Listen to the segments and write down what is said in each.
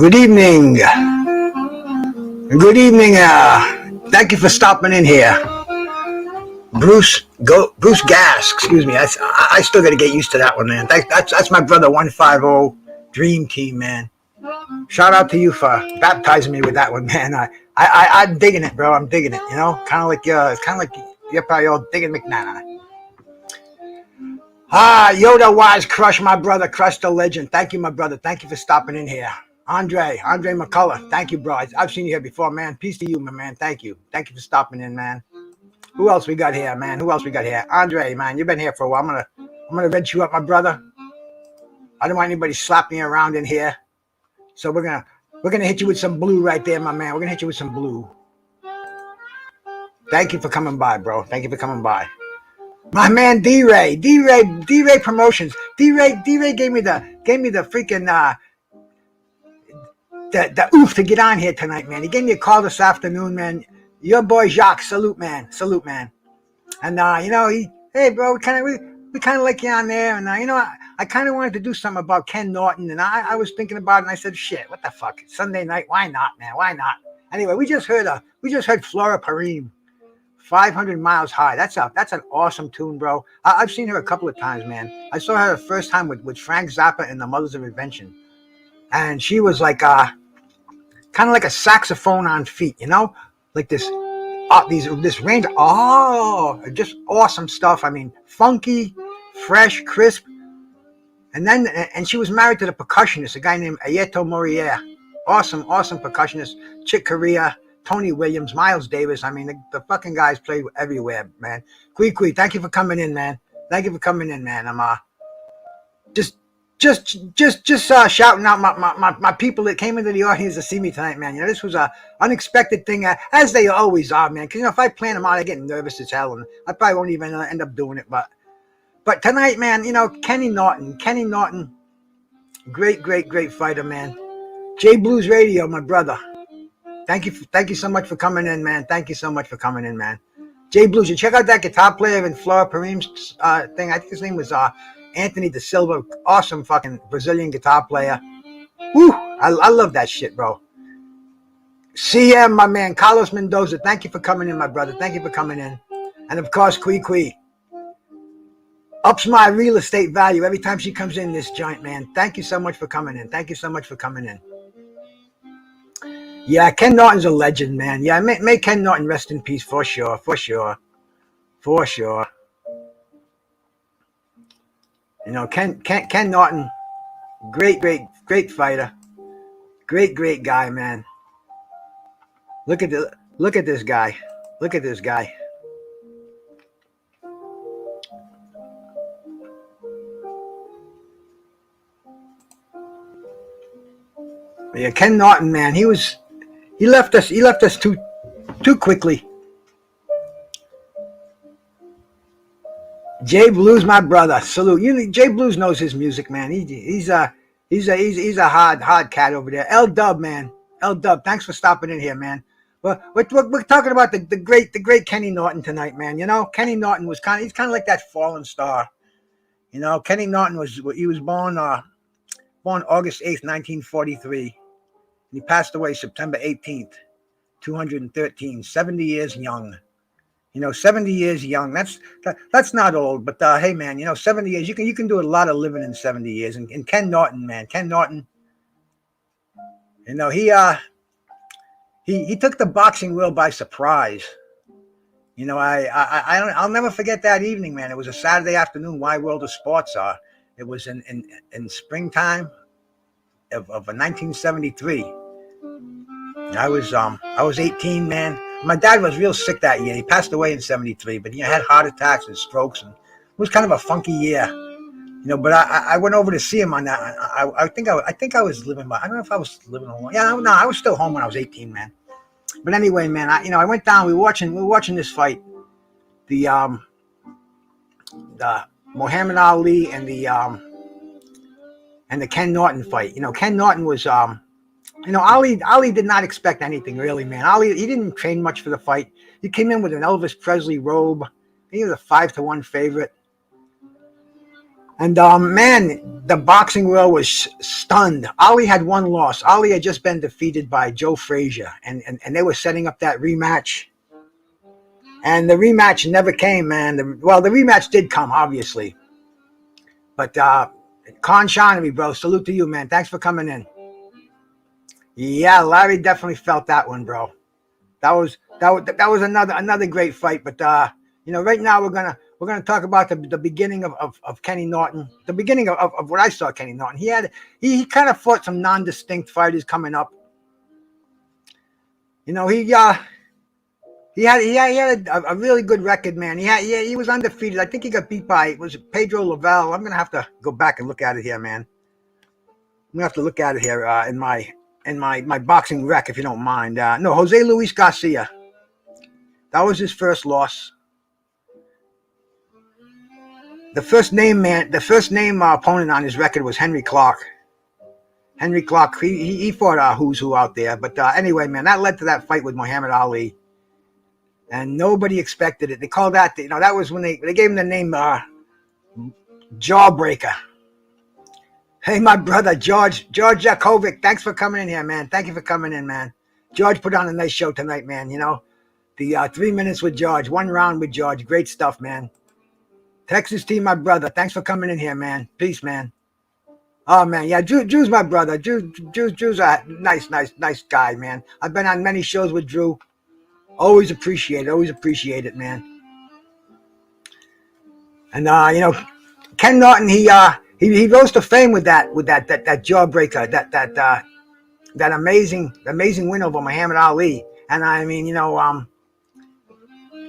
Good evening. Good evening. Thank you for stopping in here. Bruce Gas. Excuse me. I still got to get used to that one, man. That's my brother 150 Dream Team, man. Shout out to you for baptizing me with that one, man. I'm digging it, bro. I'm digging it. You know, kind of like you're probably all digging McNana. Yoda Wise, Crush, my brother, Crush the Legend. Thank you, my brother. Thank you for stopping in here. Andre McCullough. Thank you, bro. I've seen you here before, man. Peace to you, my man. Thank you. Thank you for stopping in, man. Who else we got here, man? Andre, man, you've been here for a while. I'm gonna rent you up, my brother. I don't want anybody slapping you around in here. So we're gonna hit you with some blue right there, my man. We're gonna hit you with some blue. Thank you for coming by, bro. Thank you for coming by. My man D-Ray Promotions. D-Ray gave me the freaking the oof to get on here tonight, man. He gave me a call this afternoon, man. Your boy Jacques, salute, man. And hey, bro, we kind of like you on there, and I kind of wanted to do something about Ken Norton, and I was thinking about it, and I said, shit, what the fuck? It's Sunday night, why not, man? Why not? Anyway, we just heard Flora Parim, 500 Miles High. That's an awesome tune, bro. I've seen her a couple of times, man. I saw her the first time with Frank Zappa and the Mothers of Invention, and she was like kind of like a saxophone on feet, like this range. Just awesome stuff. I mean, funky, fresh, crisp. And she was married to the percussionist, a guy named Ayeto Morier. Awesome percussionist. Chick Corea, Tony Williams, Miles Davis. I mean, the fucking guys play everywhere, man. Kui, thank you for coming in, man. I'm just shouting out my people that came into the audience to see me tonight, man. This was a unexpected thing, as they always are, man. Because if I plan them out, I get nervous as hell, and I probably won't even end up doing it. But tonight, man, Kenny Norton, great fighter, man. J Blues Radio, my brother. Thank you so much for coming in, man. J Blues, you check out that guitar player in Flora Parim's thing. I think his name was Anthony Da Silva. Awesome fucking Brazilian guitar player. Woo! I love that shit, bro. CM, my man, Carlos Mendoza. Thank you for coming in, my brother. Thank you for coming in. And of course, Kui. Ups my real estate value every time she comes in this joint, man. Thank you so much for coming in. Yeah, Ken Norton's a legend, man. Yeah, may Ken Norton rest in peace for sure. Ken Norton, great fighter, great guy, man. Look at this guy. Yeah, Ken Norton, man. He left us too quickly. Jay Blues, my brother. Salute. Jay Blues knows his music, man. He's a hard cat over there. L Dub, man. L Dub, thanks for stopping in here, man. We're talking about the great Kenny Norton tonight, man. Kenny Norton he's kind of like that fallen star. Kenny Norton was born August 8th, 1943. He passed away September 18th, 213, 70 years young. 70 years young. That's not old, but hey, man, 70 years. You can do a lot of living in 70 years. And Ken Norton, man, he took the boxing world by surprise. I'll never forget that evening, man. It was a Saturday afternoon. Why World of Sports are. It was in springtime of 1973. I was 18, man. My dad was real sick that year. He passed away in 73, but he had heart attacks and strokes, and it was kind of a funky year. But I went over to see him on that. I think I was living by. I don't know if I was living home. Yeah, no, I was still home when I was 18, man. But anyway, man, I went down. We were watching this fight, the Muhammad Ali and the Ken Norton fight. Ken Norton was Ali did not expect anything really, man. He didn't train much for the fight. He came in with an Elvis Presley robe. He was a 5-1 favorite. And man, the boxing world was stunned. Ali had one loss. Ali had just been defeated by Joe Frazier, and they were setting up that rematch. And the rematch never came, man. The rematch did come, obviously. But Con Shonery, bro, salute to you, man. Thanks for coming in. Yeah, Larry definitely felt that one, bro. That was another great fight. But right now we're gonna talk about the beginning of Kenny Norton. The beginning of what I saw Kenny Norton. He kind of fought some non-distinct fighters coming up. He had a really good record, man. He was undefeated. I think he got beat by Pedro Lavelle. I'm gonna have to go back and look at it here, man. I'm gonna have to look at it here in my boxing rec, if you don't mind. No, Jose Luis Garcia. That was his first loss. The first name opponent on his record was Henry Clark. Henry Clark, he fought who's who out there. But anyway, man, that led to that fight with Muhammad Ali. And nobody expected it. They called that, that was when they gave him the name Jawbreaker. Hey, my brother, George Jakovic, thanks for coming in here, man. Thank you for coming in, man. George put on a nice show tonight, man. The 3 minutes with George, 1 round with George. Great stuff, man. Texas team, my brother. Thanks for coming in here, man. Peace, man. Oh, man. Yeah, Drew's my brother. Drew's a nice guy, man. I've been on many shows with Drew. Always appreciate it, man. And, Ken Norton, he rose to fame with that jawbreaker, that amazing win over Muhammad Ali. And I mean,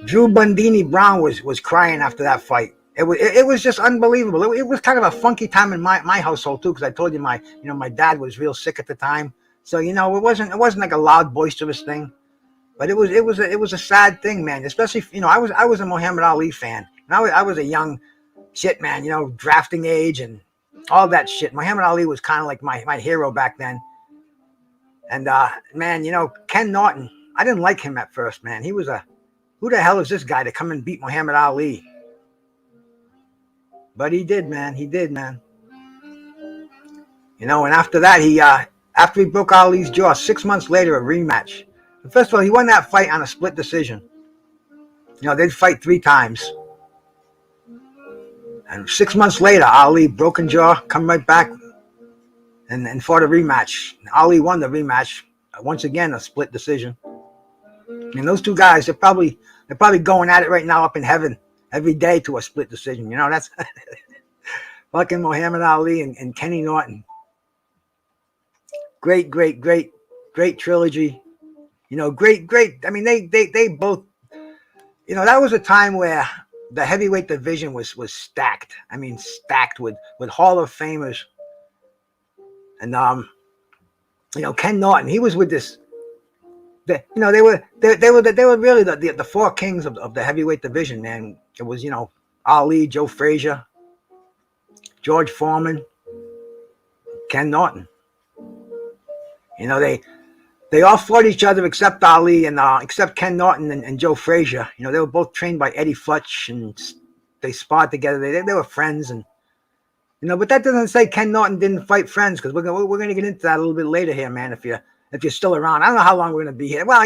Drew Bundini Brown was crying after that fight. It was just unbelievable. It was kind of a funky time in my household too, because I told you my dad was real sick at the time. So it wasn't like a loud, boisterous thing, but it was a sad thing, man. Especially I was a Muhammad Ali fan, and I was a young shit, man. Drafting age and all that shit. Muhammad Ali was kind of like my hero back then. And man, Ken Norton, I didn't like him at first, man. He was who the hell is this guy to come and beat Muhammad Ali? But he did, man. And after that, after he broke Ali's jaw, 6 months later, a rematch. First of all, he won that fight on a split decision. They'd fight 3 times. And 6 months later, Ali, broken jaw, come right back and fought a rematch. Ali won the rematch. Once again, a split decision. And those 2 guys, they're probably going at it right now up in heaven every day to a split decision. That's fucking Muhammad Ali and Kenny Norton. Great trilogy. Great. I mean, they both. That was a time where the heavyweight division was stacked. I mean, stacked with Hall of Famers. And Ken Norton, he was with this. They were really the 4 kings of the heavyweight division, man. It was Ali, Joe Frazier, George Foreman, Ken Norton. They all fought each other except Ali and except Ken Norton and Joe Frazier. They were both trained by Eddie Futch, and they sparred together. They were friends, and but that doesn't say Ken Norton didn't fight friends, because we're gonna get into that a little bit later here, man. If you're still around, I don't know how long we're gonna be here. Well,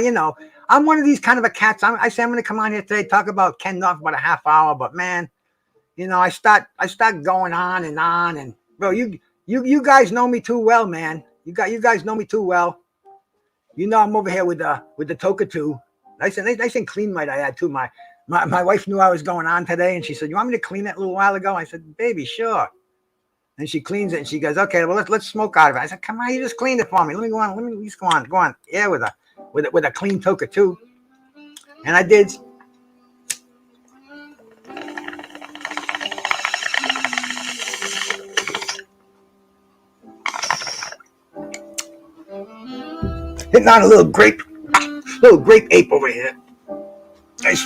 I'm one of these kind of a cats. I say I'm gonna come on here today, talk about Ken Norton for about a half hour, but man, I start going on, and bro, you guys know me too well, man. You guys know me too well. I'm over here with the Toka 2. Nice and clean, might I add too. My wife knew I was going on today, and she said, "You want me to clean it a little while ago?" I said, "Baby, sure." And she cleans it, and she goes, "Okay, well let's smoke out of it." I said, "Come on, you just cleaned it for me. Let me go on. Let me at least go on. Yeah, with a clean Toka 2." And I did. Hitting on a little grape ape over here. Nice,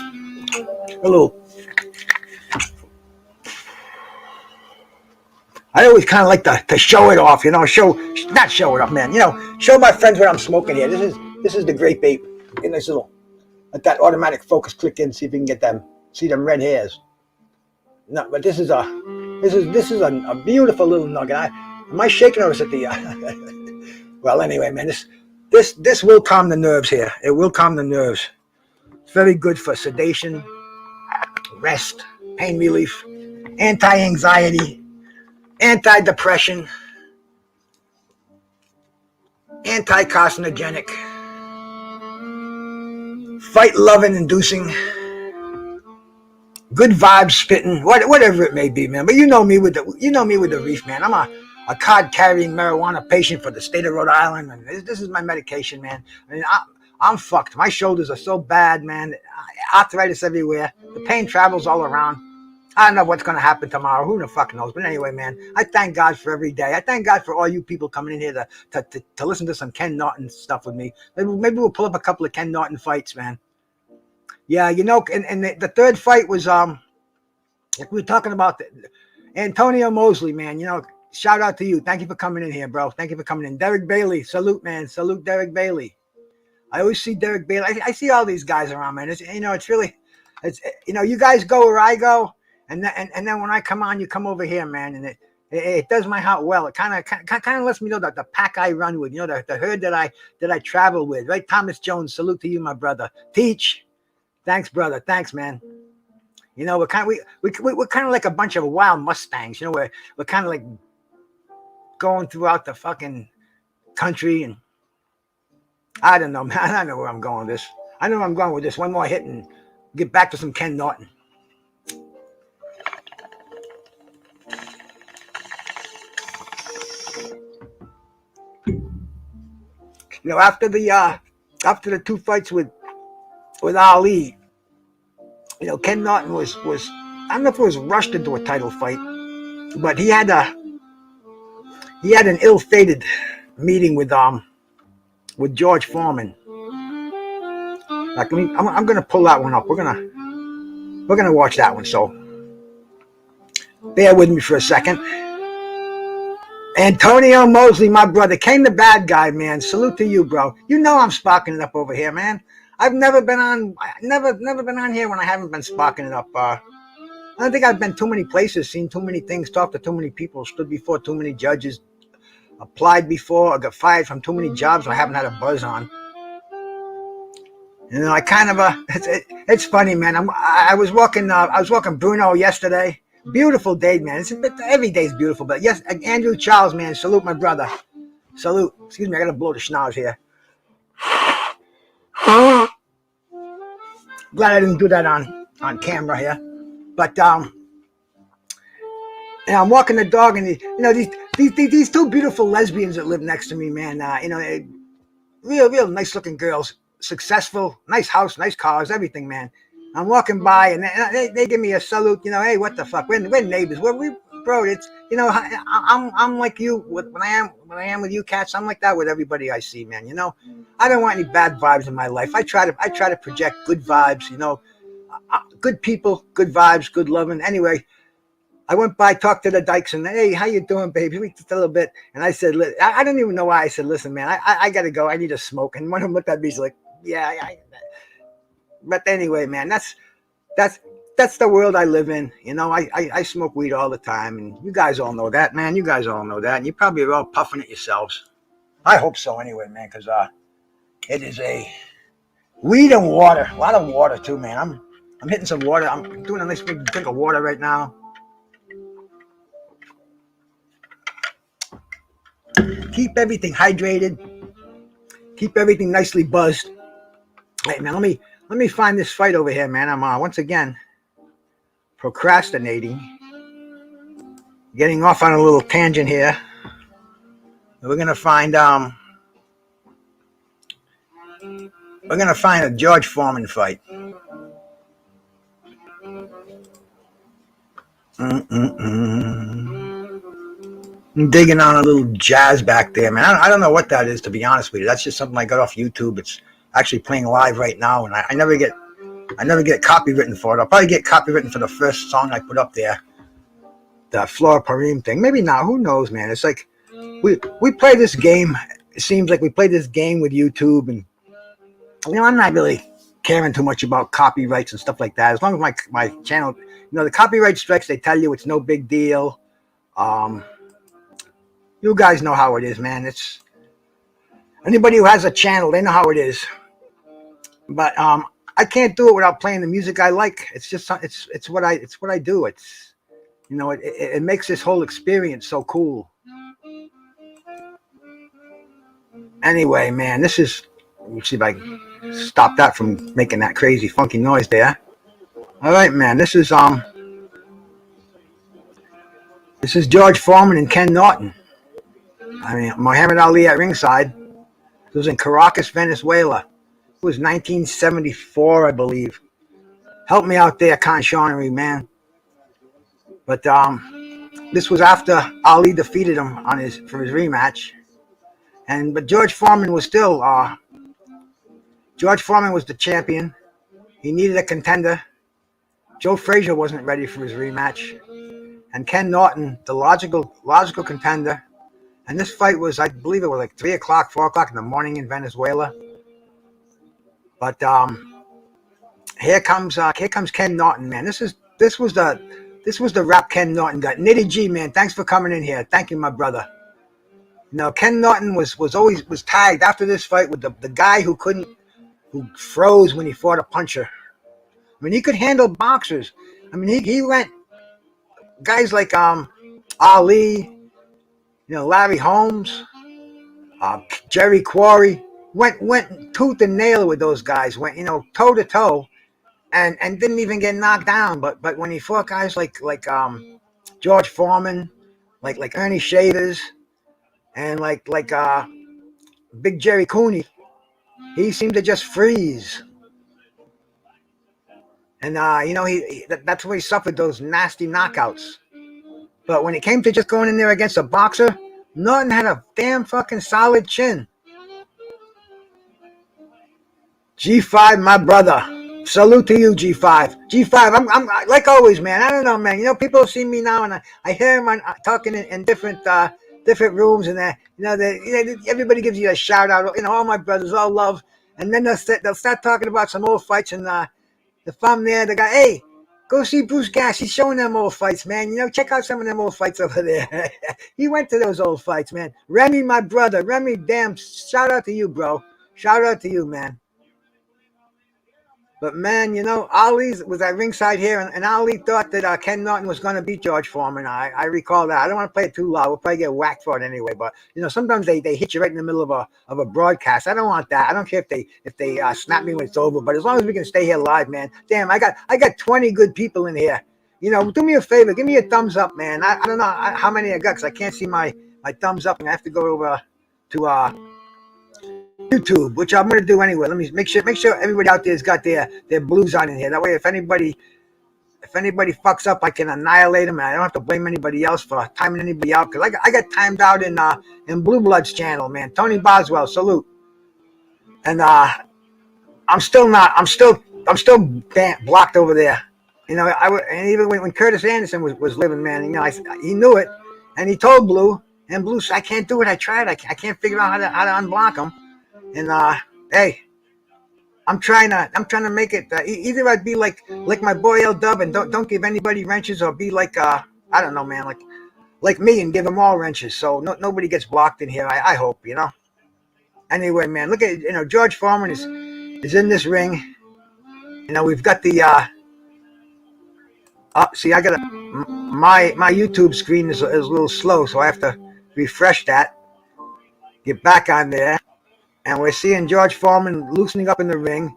a little. I always kind of like to show it off, not show it off, man. Show my friends what I'm smoking here. This is the grape ape. Get nice little, let that automatic focus click in, see if you can see them red hairs. No, but this is This is a beautiful little nugget. Am I shaking or is it the? Well, anyway, man, this will calm the nerves here. It will calm the nerves. It's very good for sedation, rest, pain relief, anti-anxiety, anti-depression, anti-carcinogenic, fight-loving inducing, good vibes spitting, whatever it may be, man. But you know me with the reef, man. I'm a card-carrying marijuana patient for the state of Rhode Island, and this is my medication, man. I mean, I'm fucked. My shoulders are so bad, man. Arthritis everywhere. The pain travels all around. I don't know what's going to happen tomorrow. Who the fuck knows? But anyway, man, I thank God for every day. I thank God for all you people coming in here to listen to some Ken Norton stuff with me. Maybe we'll pull up a couple of Ken Norton fights, man. Yeah, you know, and the third fight was like we were talking about Antonio Mosley, man. You know, shout out to you. Thank you for coming in here, bro. Thank you for coming in. Derek Bailey, salute, man. Salute, Derek Bailey. I always see Derek Bailey. I see all these guys around, man. It's really, you guys go where I go. And then when I come on, you come over here, man, and it does my heart well. It kind of lets me know that the pack I run with, the herd that I travel with, right? Thomas Jones, salute to you, my brother. Teach, thanks, brother, thanks, man. You know, we're kind of like a bunch of wild Mustangs. You know, we're kind of like going throughout the fucking country, and I don't know, man. I don't know where I'm going with this. I know where I'm going with this. One more hit and get back to some Ken Norton. You know, after the two fights with Ali, you know, Ken Norton was I don't know if it was rushed into a title fight, but he had an ill-fated meeting with George Foreman. Like, I'm gonna pull that one up. We're gonna watch that one. So bear with me for a second. Antonio Mosley, my brother, Ken the bad guy, man. Salute to you, bro. You know I'm sparking it up over here, man. I've never been on here when I haven't been sparking it up. I don't think I've been too many places, seen too many things, talked to too many people, stood before too many judges, applied before, or got fired from too many jobs I haven't had a buzz on. You know, I kind of it's funny, man. I was walking Bruno yesterday. Beautiful day, man. Every day's beautiful, but yes, Andrew Charles, man. Salute, my brother. Salute. Excuse me, I gotta blow the schnoz here. Glad I didn't do that on camera here, but and I'm walking the dog, and these two beautiful lesbians that live next to me, man. Real nice looking girls, successful, nice house, nice cars, everything, man. I'm walking by, and they give me a salute. You know, hey, what the fuck? We're neighbors. Bro. It's I'm like you when I am with you cats. I'm like that with everybody I see, man. You know, I don't want any bad vibes in my life. I try to project good vibes. You know, good people, good vibes, good loving. Anyway, I went by, talked to the dykes, and hey, how you doing, baby? We just a little bit, and I said, I don't even know why I said, listen, man, I gotta go. I need a smoke. And one of them looked at me, he's like, yeah. But anyway, man, that's the world I live in. You know, I smoke weed all the time, and you guys all know that, man. You guys all know that, and you probably are all puffing it yourselves. I hope so, anyway, man, because it is a weed and water, a lot of water too, man. I'm hitting some water. I'm doing a nice big drink of water right now. Keep everything hydrated. Keep everything nicely buzzed. Hey, man, let me find this fight over here, man. I'm once again procrastinating, getting off on a little tangent here. We're gonna find a George Foreman fight. I'm digging on a little jazz back there, man. I don't know what that is, to be honest with you. That's just something I got off YouTube. It's actually playing live right now, and I never get copywritten for it. I'll probably get copywritten for the first song I put up there, the Flora Parim thing. Maybe not. Who knows, man? It's like we play this game. It seems like we play this game with YouTube, and you know, I'm not really caring too much about copyrights and stuff like that. As long as my channel, the copyright strikes, they tell you it's no big deal. You guys know how it is, man. It's anybody who has a channel, they know how it is. But I can't do it without playing the music I like. It's just it's what I do. It's it makes this whole experience so cool. Anyway, man, this is. Let me see if I can stop that from making that crazy funky noise there. All right, man. This is George Foreman and Ken Norton. I mean, Muhammad Ali at ringside. It was in Caracas, Venezuela. It was 1974, I believe. Help me out there, Conchonnery, man. But this was after Ali defeated him for his rematch. But George Foreman was still George Foreman was the champion. He needed a contender. Joe Frazier wasn't ready for his rematch. And Ken Norton, the logical contender. And this fight was, I believe it was like 3 o'clock, 4 o'clock in the morning in Venezuela. But here comes Ken Norton, man. This was the rap Ken Norton got. Nitty G, man, thanks for coming in here. Thank you, my brother. Ken Norton was tagged after this fight with the guy who froze when he fought a puncher. I mean, he could handle boxers. I mean, he went guys like Ali, Larry Holmes, Jerry Quarry, went tooth and nail with those guys, went toe to toe, and didn't even get knocked down. But when he fought guys like George Foreman, like Ernie Shavers, and like Big Jerry Cooney, he seemed to just freeze. And that's where he suffered those nasty knockouts. But when it came to just going in there against a boxer, Norton had a damn fucking solid chin. G5, my brother. Salute to you, G5. G5, I'm like always, man. I don't know, man. People see me now, and I hear them talking in different rooms, and everybody gives you a shout out. All my brothers, all love, and then they'll start talking about some old fights, and if I'm there, the guy, hey, go see Bruce Gass. He's showing them old fights, man. Check out some of them old fights over there. He went to those old fights, man. Remy, my brother. Remy, damn, shout out to you, bro. Shout out to you, man. But, man, Ali was at ringside here, and Ali thought that Ken Norton was going to beat George Foreman. I recall that. I don't want to play it too loud. We'll probably get whacked for it anyway. But, sometimes they hit you right in the middle of a broadcast. I don't want that. I don't care if they snap me when it's over. But as long as we can stay here live, man. Damn, I got 20 good people in here. Do me a favor. Give me a thumbs up, man. I don't know how many I got because I can't see my thumbs up. And I have to go over to YouTube, which I'm going to do anyway. Let me make sure everybody out there's got their blues on in here. That way, if anybody fucks up, I can annihilate them, and I don't have to blame anybody else for timing anybody out because I got timed out in Blue Blood's channel, man. Tony Boswell, salute. And I'm still blocked over there. And even when Curtis Anderson was living, man, he knew it, and he told Blue, and Blue said, I can't do it. I tried. I can't figure out how to unblock him. And hey, I'm trying to make it. Either I'd be like my boy L Dub and don't give anybody wrenches, or be like I don't know, man, like me and give them all wrenches. So nobody gets blocked in here. I hope, Anyway, man, look at George Foreman is in this ring. We've got the see, I got my YouTube screen is a little slow, so I have to refresh that. Get back on there. And we're seeing George Foreman loosening up in the ring.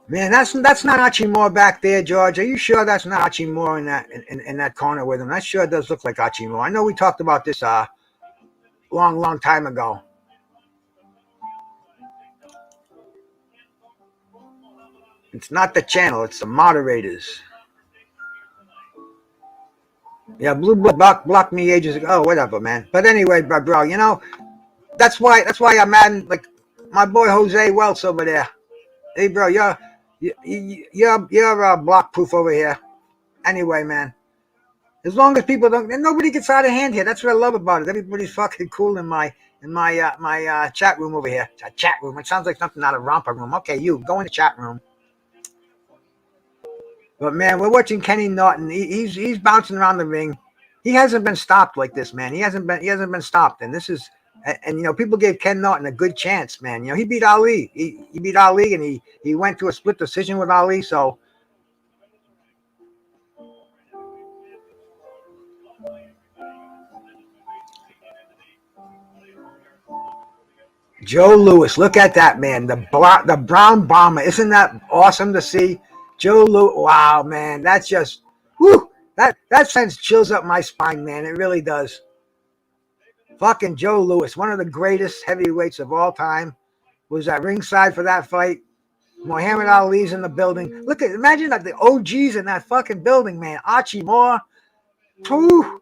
Man, that's not Archie Moore back there, George. Are you sure that's not Archie Moore in that corner with him? That sure does look like Archie Moore. I know we talked about this long time ago. It's not the channel, it's the moderators. Yeah, Blue Blood blocked me ages ago. Oh, whatever, man. But anyway, bro, that's why I'm mad. Like my boy Jose Welts over there. Hey, bro, you're block proof over here. Anyway, man. As long as people nobody gets out of hand here. That's what I love about it. Everybody's fucking cool in my my chat room over here. Chat room. It sounds like something out of romper room. Okay, you go in the chat room. But man, we're watching Kenny Norton. He's bouncing around the ring. He hasn't been stopped like this, man. He hasn't been stopped. And this is and people gave Ken Norton a good chance, man. He beat Ali. He beat Ali, and he went to a split decision with Ali. So Joe Louis, look at that, man. The brown bomber. Isn't that awesome to see? Joe Louis. Wow, man. That's just whew, that sends chills up my spine, man. It really does. Fucking Joe Louis, one of the greatest heavyweights of all time, was at ringside for that fight. Muhammad Ali's in the building. Imagine that the OGs in that fucking building, man. Archie Moore. Whew.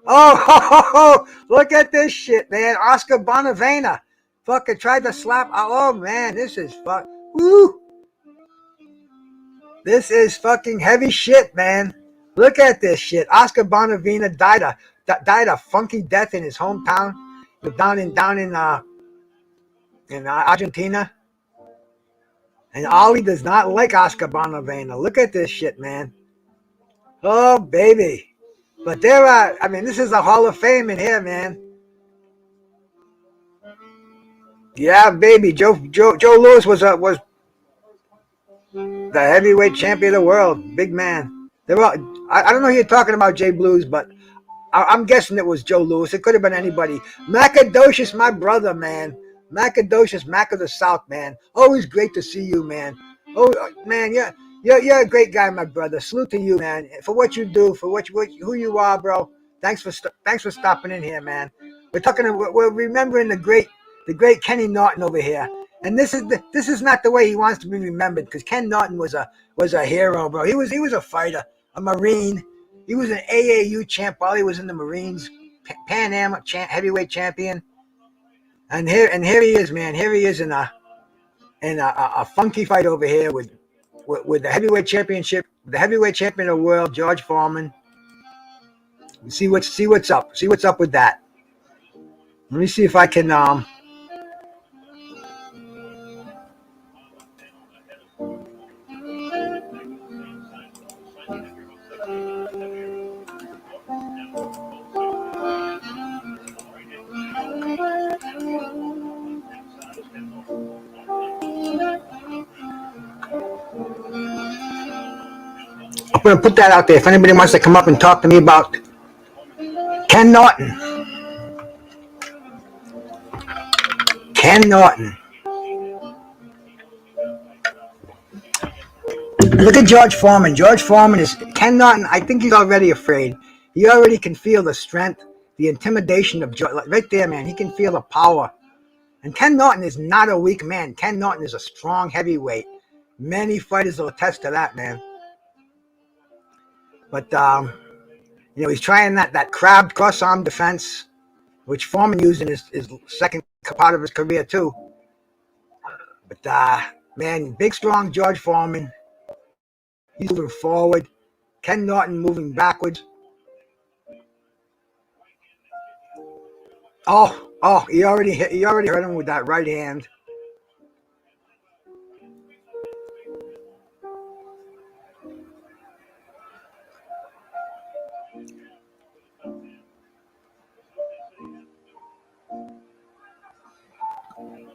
Oh, look at this shit, man. Oscar Bonavena fucking tried to slap. Oh, man, this is fuck. Woo. This is fucking heavy shit, man. Look at this shit. Oscar Bonavena died a funky death in his hometown, down in Argentina. And Ali does not like Oscar Bonavena. Look at this shit, man. Oh, baby. But this is a Hall of Fame in here, man. Yeah, baby. Joe Louis was the heavyweight champion of the world. Big man. I don't know who you're talking about, Jay Blues, but I'm guessing it was Joe Louis. It could have been anybody. Macadocious, my brother, man. Macadocious, Mac of the South, man. Always great to see you, man. Oh, man, you're a great guy, my brother. Salute to you, man, for what you do, for who you are, bro. Thanks for stopping in here, man. We're remembering the great Kenny Norton over here, and this is not the way he wants to be remembered, because Ken Norton was a hero, bro. He was a fighter, a Marine. He was an AAU champ while he was in the Marines, Pan Am heavyweight champion. And here he is, man. Here he is in a funky fight over here with the heavyweight championship, the heavyweight champion of the world, George Foreman. See what's up. See what's up with that. Let me see if I can I'm going to put that out there. If anybody wants to come up and talk to me about Ken Norton. Ken Norton. Look at George Foreman. George Foreman is Ken Norton. I think he's already afraid. He already can feel the strength, the intimidation of George. Right there, man. He can feel the power. And Ken Norton is not a weak man. Ken Norton is a strong heavyweight. Many fighters will attest to that, man. But he's trying that crab cross-arm defense, which Foreman used in his second part of his career too. But man, big strong George Foreman. He's moving forward. Ken Norton moving backwards. Oh, he already hurt him with that right hand.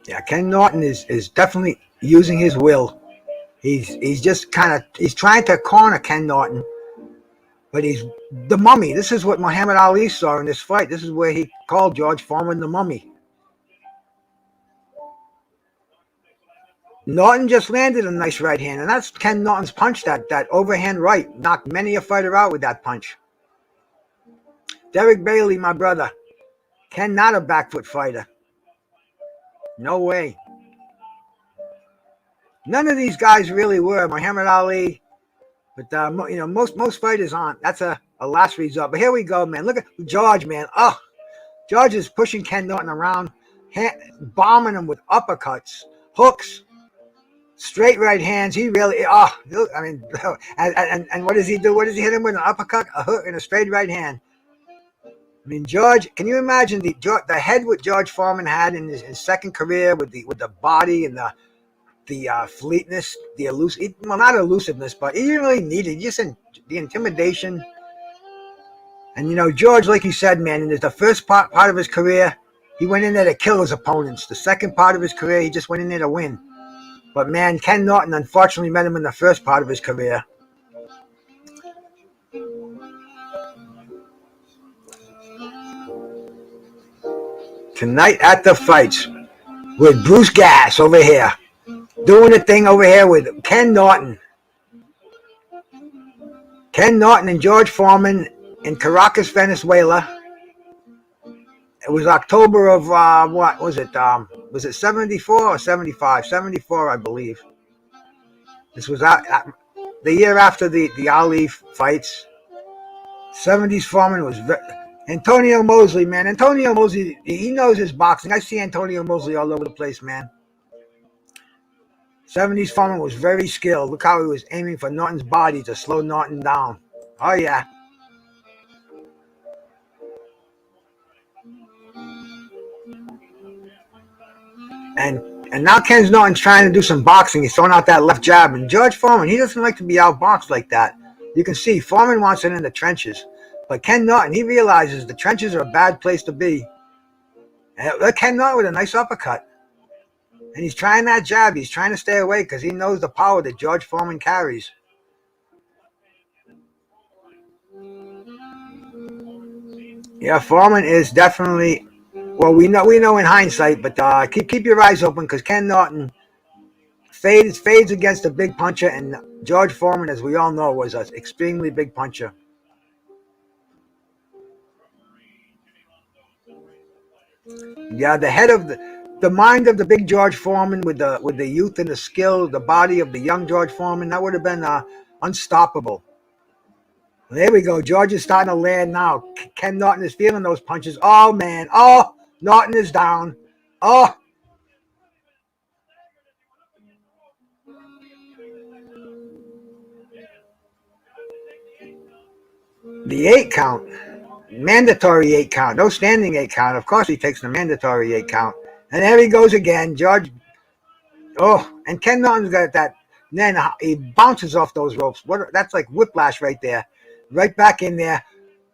Yeah, Ken Norton is definitely using his will. He's just he's trying to corner Ken Norton, but he's the mummy. This is what Muhammad Ali saw in this fight. This is where he called George Foreman the mummy. Norton just landed a nice right hand, and that's Ken Norton's punch. That overhand right knocked many a fighter out with that punch. Derek Bailey, my brother. Ken not a back foot fighter. No way. None of these guys really were. Muhammad Ali, but most fighters aren't. That's a last result. But here we go, man. Look at George, man. Oh, George is pushing Ken Norton around, bombing him with uppercuts, hooks, straight right hands. He really, and what does he do? What does he hit him with? An uppercut, a hook, and a straight right hand. I mean, George, can you imagine the head what George Foreman had in his second career with the body and the fleetness, the well, not elusiveness, but he didn't really need it. Just the intimidation. And George, like you said, man, in the first part of his career, he went in there to kill his opponents. The second part of his career, he just went in there to win. But man, Ken Norton unfortunately met him in the first part of his career. Tonight at the fights with Bruce Gass over here, doing a thing over here with Ken Norton. Ken Norton and George Foreman in Caracas, Venezuela. It was October of, what was it? Was it 74 or 75? 74, I believe. This was the year after the Ali fights. 70s Foreman was Antonio Mosley, man. Antonio Mosley, he knows his boxing. I see Antonio Mosley all over the place, man. 70s Foreman was very skilled. Look how he was aiming for Norton's body to slow Norton down. Oh, yeah. And now Ken Norton's trying to do some boxing. He's throwing out that left jab. And George Foreman, he doesn't like to be outboxed like that. You can see Foreman wants it in the trenches. But Ken Norton, he realizes the trenches are a bad place to be. And look, Ken Norton with a nice uppercut. And he's trying that jab. He's trying to stay away because he knows the power that George Foreman carries. Yeah, Foreman is definitely, well, we know in hindsight, but keep your eyes open because Ken Norton fades against a big puncher, and George Foreman, as we all know, was an extremely big puncher. Yeah, the head of the mind of the big George Foreman with the youth and the skill, the body of the young George Foreman, that would have been unstoppable. There we go. George is starting to land now. Ken Norton is feeling those punches. Oh, man. Oh, Norton is down. Oh. The 8 count. Mandatory 8 count. No standing 8 count. Of course he takes the mandatory 8 count. And there he goes again. George. Oh, and Ken Norton's got that. Then he bounces off those ropes. That's like whiplash right there. Right back in there.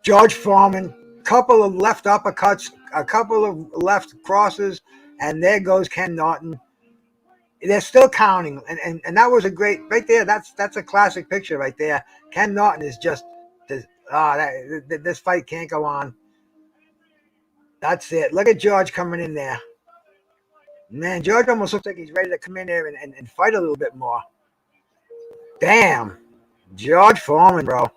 George Foreman, couple of left uppercuts, a couple of left crosses, and there goes Ken Norton. They're still counting, and that was a great right there. That's a classic picture right there. Ken Norton is just this fight can't go on. That's it. Look at George coming in there. Man, George almost looks like he's ready to come in there and fight a little bit more. Damn, George Foreman, bro.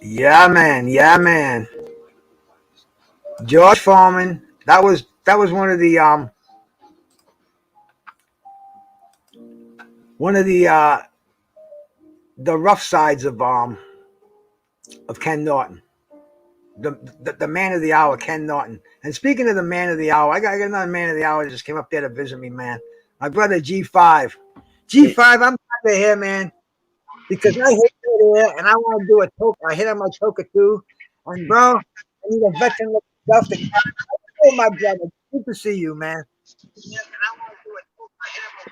Yeah, man. Yeah, man. George Foreman. That was one of the rough sides of Ken Norton. The man of the hour, Ken Norton. And speaking of the man of the hour, I got another man of the hour that just came up there to visit me, man. My brother G5. G5, I'm glad to hear, man. Because I hit it there and I want to do a choke. I hit on my choker too. And bro, I need a veteran like stuff to oh my brother. Good to see you, man.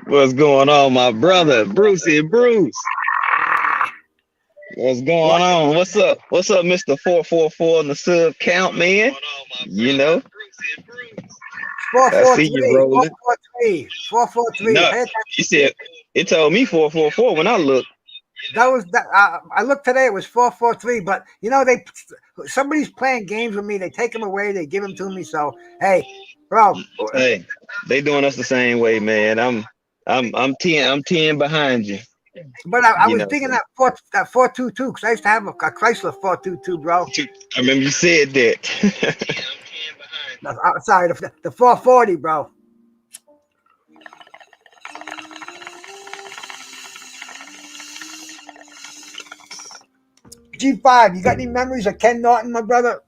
What's going on, my brother? Brucey Bruce. What's going on? What's up? What's up, Mr. 444 in the sub count, man? You know. 443. I see you rolling. 443. No, you said it told me 444 when I looked. That was that. I looked today. It was 443. But somebody's playing games with me. They take them away. They give them to me. So hey, bro. Hey, they doing us the same way, man. I'm 10 behind you. But I was digging that 422 because I used to have a Chrysler 422, bro. I remember you said that. Sorry, the 440, bro. G5, you got any memories of Ken Norton, my brother?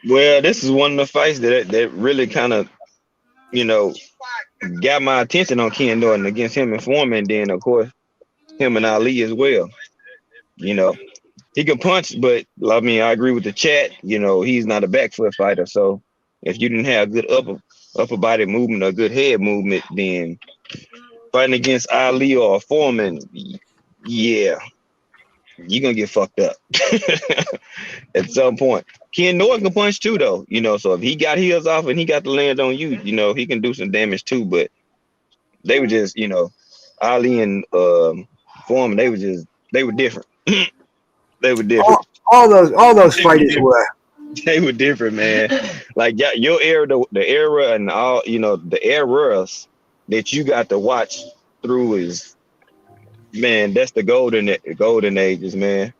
Well, this is one of the fights that really kind of, got my attention on Ken Norton against him and Foreman. Then of course him and Ali as well. You know, he can punch, but I mean, I agree with the chat. You know, he's not a back foot fighter. So if you didn't have good upper body movement or good head movement, then fighting against Ali or Foreman, yeah, you're gonna get fucked up at some point. Ken Norton can punch too, though. You know, so if he got heels off and he got to land on you, you know, he can do some damage too. But they were just, you know, Ali and Foreman, they were different. They were different. All those fighters were. They were different, man. Like yeah, your era, the era, and all you know, the eras that you got to watch through is, man, that's the golden ages, man.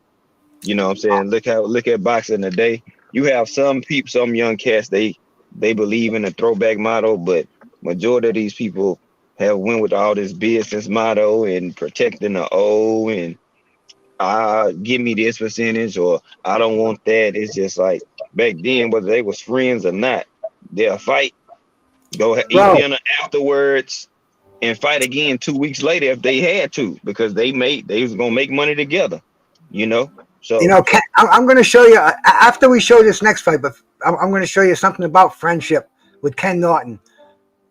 You know what I'm saying? Look at boxing today. You have some people, some young cats, they believe in a throwback motto, but majority of these people have went with all this business motto and protecting the old and give me this percentage or I don't want that. It's just like back then, whether they was friends or not, they'll fight, go eat Bro, dinner afterwards, and fight again 2 weeks later if they had to, because they was gonna make money together, you know. So Ken, I'm going to show you after we show this next fight, but I'm going to show you something about friendship with Ken Norton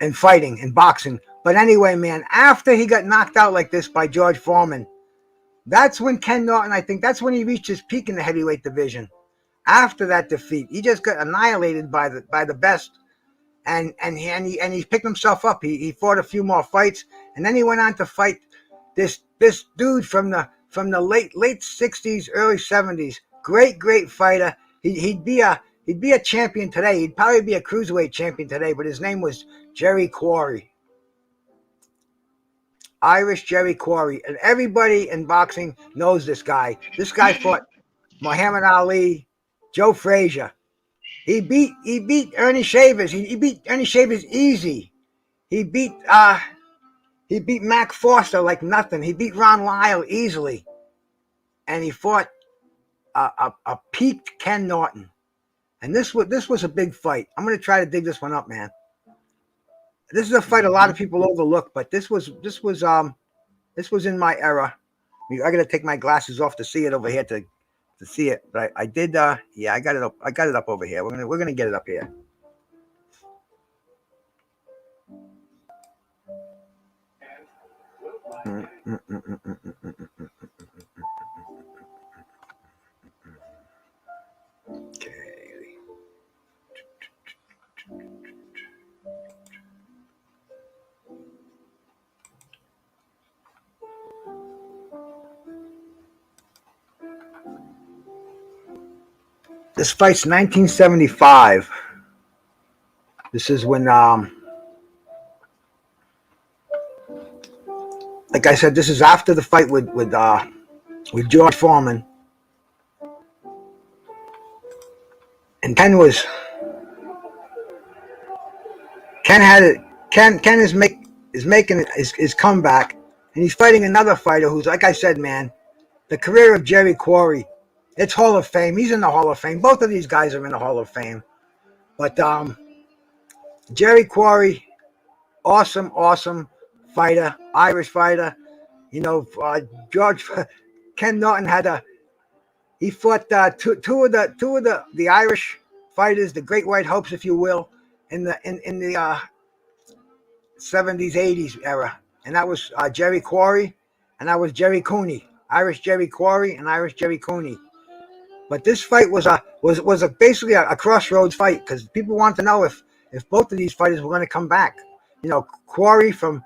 and fighting and boxing. But anyway, man, after he got knocked out like this by George Foreman, that's when Ken Norton, I think that's when he reached his peak in the heavyweight division. After that defeat, he just got annihilated by the best, and he picked himself up. He fought a few more fights, and then he went on to fight this dude from the late '60s, early '70s. Great fighter. He'd be a champion today. He'd probably be a cruiserweight champion today, but his name was Jerry Quarry. Irish Jerry Quarry, and everybody in boxing knows this guy. This guy fought Muhammad Ali, Joe Frazier. He beat Ernie Shavers. He beat Ernie Shavers easy. He beat Mac Foster like nothing. He beat Ron Lyle easily, and he fought a peaked Ken Norton. And this was a big fight. I'm going to try to dig this one up, man. This is a fight a lot of people overlook, but this was in my era. I got to take my glasses off to see it over here to see it. But I did. Yeah, I got it up. I got it up over here. We're gonna get it up here. Okay. This fight's 1975. This is when, like I said, this is after the fight with George Foreman, and Ken had it. Ken is making his comeback, and he's fighting another fighter who's, like I said, man, the career of Jerry Quarry. It's Hall of Fame. He's in the Hall of Fame. Both of these guys are in the Hall of Fame. But Jerry Quarry, awesome fighter, Irish fighter. Ken Norton he fought two of the Irish fighters, the Great White Hopes, if you will, in the 70s, 80s era, and that was Jerry Quarry, and that was Jerry Cooney, Irish Jerry Quarry and Irish Jerry Cooney. But this fight was basically a crossroads fight, because people want to know if both of these fighters were going to come back. Quarry from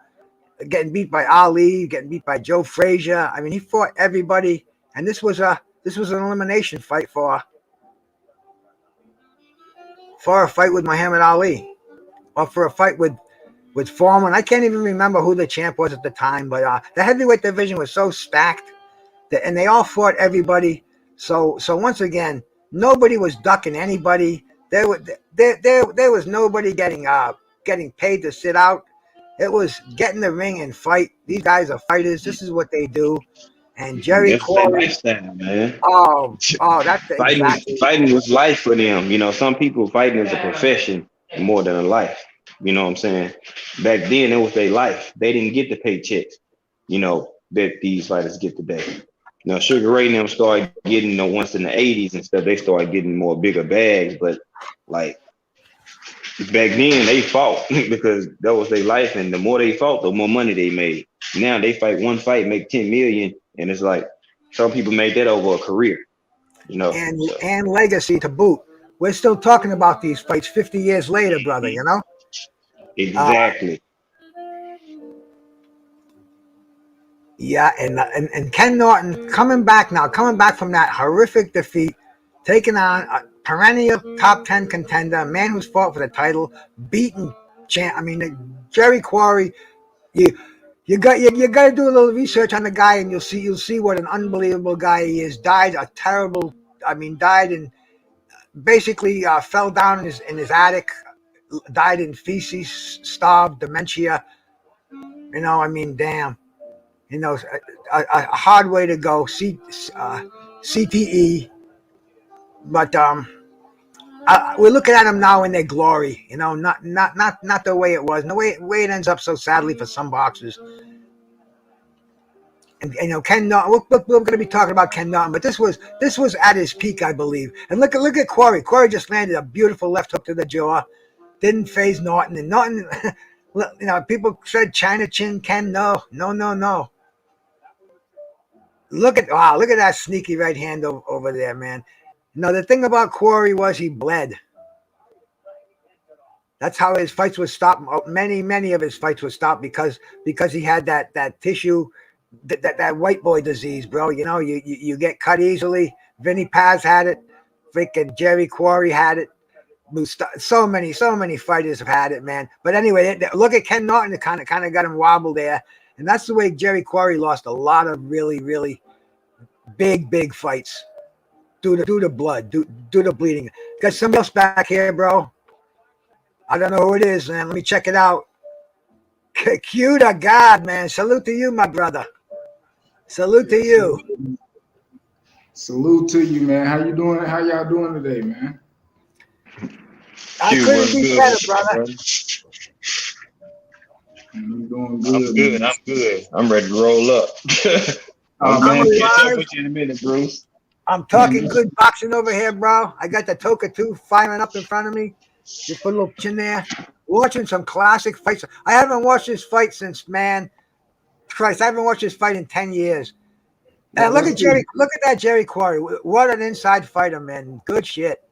getting beat by Ali, getting beat by Joe Frazier. I mean, he fought everybody, and this was an elimination fight for a fight with Muhammad Ali, or for a fight with Foreman. I can't even remember who the champ was at the time, but the heavyweight division was so stacked and they all fought everybody. So once again, nobody was ducking anybody. There was nobody getting paid to sit out. It was get in the ring and fight. These guys are fighters. This is what they do. And Jerry that's their Quarry. lifestyle, man. That's Fighting exactly. fighting was life for them. Some people fighting is a profession more than a life. You know what I'm saying? Back then, it was their life. They didn't get the paychecks, that these fighters get today. Sugar Ray and them started getting, once in the 80s and stuff, they started getting more bigger bags. But like back then, they fought because that was their life. And the more they fought, the more money they made. Now they fight one fight, make 10 million. And it's like some people made that over a career, and So and legacy to boot. We're still talking about these fights 50 years later, brother. Uh, exactly. yeah, and Ken Norton coming back from that horrific defeat, taking on a perennial top 10 contender, a man who's fought for the title, beaten champ. I mean, Jerry Quarry. You you got to do a little research on the guy, and you'll see what an unbelievable guy he is. Died a terrible. I mean, died and basically fell down in his attic. Died in feces, starved, dementia. I mean, damn. A hard way to go. CTE, but we're looking at them now in their glory. Not the way it was, and the way it ends up so sadly for some boxers. And Ken Norton. We're going to be talking about Ken Norton, but this was at his peak, I believe. And look at Quarry. Quarry just landed a beautiful left hook to the jaw. Didn't phase Norton, and Norton. People said China Chin Ken. No. Look at that sneaky right hand over there, man. The thing about Quarry was he bled. That's how his fights would stop. Many of his fights would stop because he had that tissue, that white boy disease, bro. You get cut easily. Vinny Paz had it. Freaking Jerry Quarry had it. So many fighters have had it, man. But anyway, look at Ken Norton. It kind of got him wobbled there, and that's the way Jerry Quarry lost a lot of really big fights due to blood, due to bleeding. Got somebody else back here, bro. I don't know who it is, man. Let me check it out. Q to God, man. Salute to you, my brother. Salute to you. Salute to you, man. How you doing? How y'all doing today, man? I couldn't be better, brother. You doing I'm good, good. man. I'm good. I'm ready to roll up. Oh, I'm man. gonna catch up with you in a minute, Bruce. I'm talking good boxing over here, bro. I got the Toka 2 firing up in front of me. Just put a little chin there. Watching some classic fights. I haven't watched this fight since, man. Christ, I haven't watched this fight in 10 years. And look at that Jerry Quarry. What an inside fighter, man. Good shit.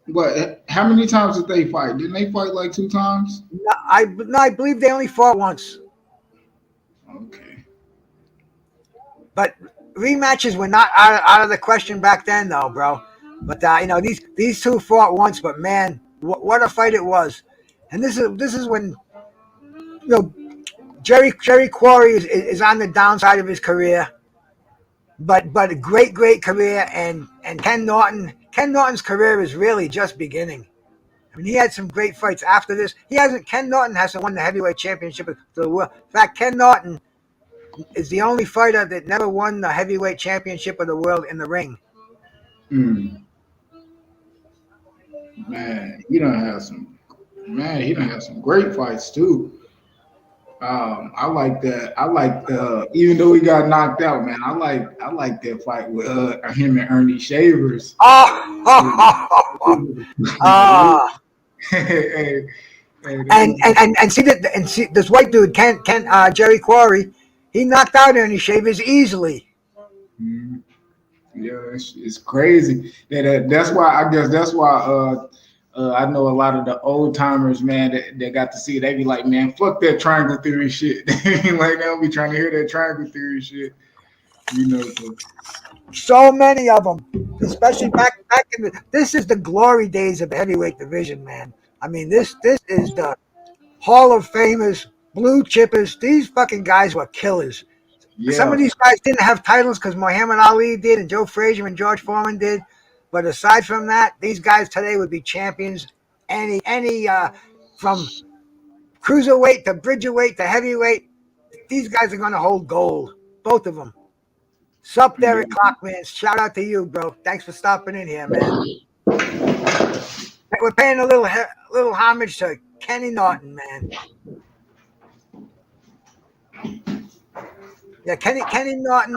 But how many times did they fight? Didn't they fight like 2 times? No, I believe they only fought once. Okay. But rematches were not out of the question back then, though, bro. But these two fought once, but man, what a fight it was. And this is when Jerry Quarry is on the downside of his career, but a great career, and Ken Norton's career is really just beginning. I mean, he had some great fights after this. Ken Norton hasn't won the heavyweight championship of the world. In fact, Ken Norton is the only fighter that never won the heavyweight championship of the world in the ring. Man, he don't have some great fights too. I like that. I like even though he got knocked out, man. I like that fight with him and Ernie Shavers. Hey, And see this white dude, Jerry Quarry, he knocked out Ernie Shavers easily. Yeah, it's crazy. That's why I guess that's why I know a lot of the old timers, man, that got to see it. They be like, man, fuck that triangle theory shit. Like they'll be trying to hear that triangle theory shit. So many of them, especially back in this is the glory days of the heavyweight division, man. I mean, this is the Hall of Famers, blue chippers. These fucking guys were killers. Yeah. Some of these guys didn't have titles because Muhammad Ali did and Joe Frazier and George Foreman did. But aside from that, these guys today would be champions. Any from cruiserweight to bridgerweight to heavyweight, these guys are going to hold gold. Both of them. Sup, Derek Clock, man. Shout out to you, bro. Thanks for stopping in here, man. We're paying a little homage to Kenny Norton, man. Yeah, Kenny Norton.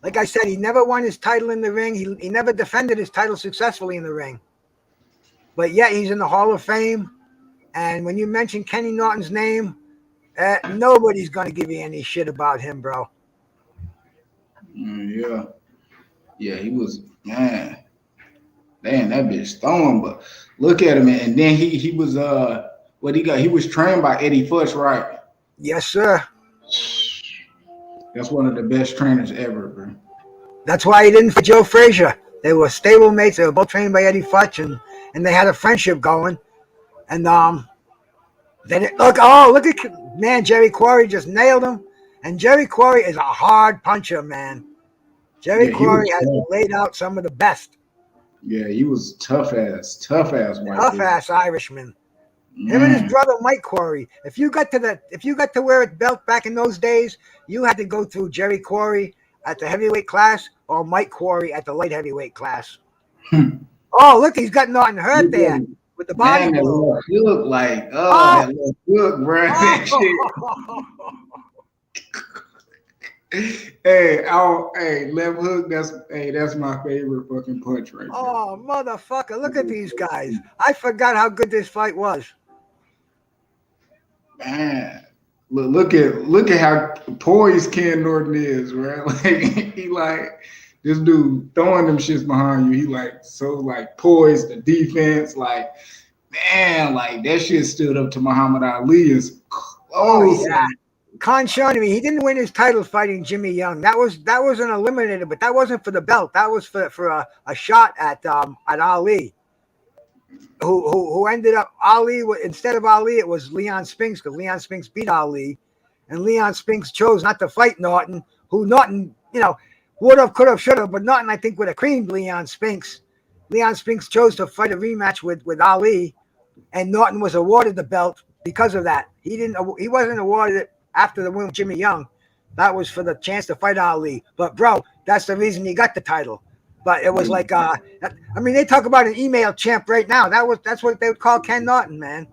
Like I said, he never won his title in the ring. He never defended his title successfully in the ring. But yet he's in the Hall of Fame. And when you mention Kenny Norton's name, nobody's going to give you any shit about him, bro. Yeah. Yeah, he was, man. Damn, that bitch throwing, but look at him, and then he was what he got? He was trained by Eddie Futch, right? Yes, sir. That's one of the best trainers ever, bro. That's why he didn't fight Joe Frazier. They were stablemates. They were both trained by Eddie Futch, and they had a friendship going. And then look at man, Jerry Quarry just nailed him. And Jerry Quarry is a hard puncher, man. Jerry Yeah, Quarry has laid out some of the best. Yeah, he was tough ass white. Tough ass Irishman. Man. Him and his brother Mike Quarry. If you got to wear a belt back in those days, you had to go through Jerry Quarry at the heavyweight class or Mike Quarry at the light heavyweight class. Oh, look, he's got Norton hurt there with the body blow. You look like that little hook, bro. That shit. Hey, left hook. That's my favorite fucking punch right there. Oh, motherfucker! Look at these guys. I forgot how good this fight was. Man, look at how poised Ken Norton is, right? Like he like this dude throwing them shits behind you. He like so like poised, the defense, like man, like that shit stood up to Muhammad Ali is close. Oh yeah. Khan Shawnee, he didn't win his title fighting Jimmy Young. That was an eliminator, but that wasn't for the belt. That was for a shot at Ali. Who ended up Ali instead of Ali, it was Leon Spinks because Leon Spinks beat Ali, and Leon Spinks chose not to fight Norton, who Norton, would have, could have, should have, but Norton I think would have creamed Leon Spinks. Leon Spinks chose to fight a rematch with Ali, and Norton was awarded the belt because of that. He wasn't awarded it after the win with Jimmy Young. That was for the chance to fight Ali. But bro, that's the reason he got the title. But it was like they talk about an email champ right now. That's what they would call Ken Norton, man.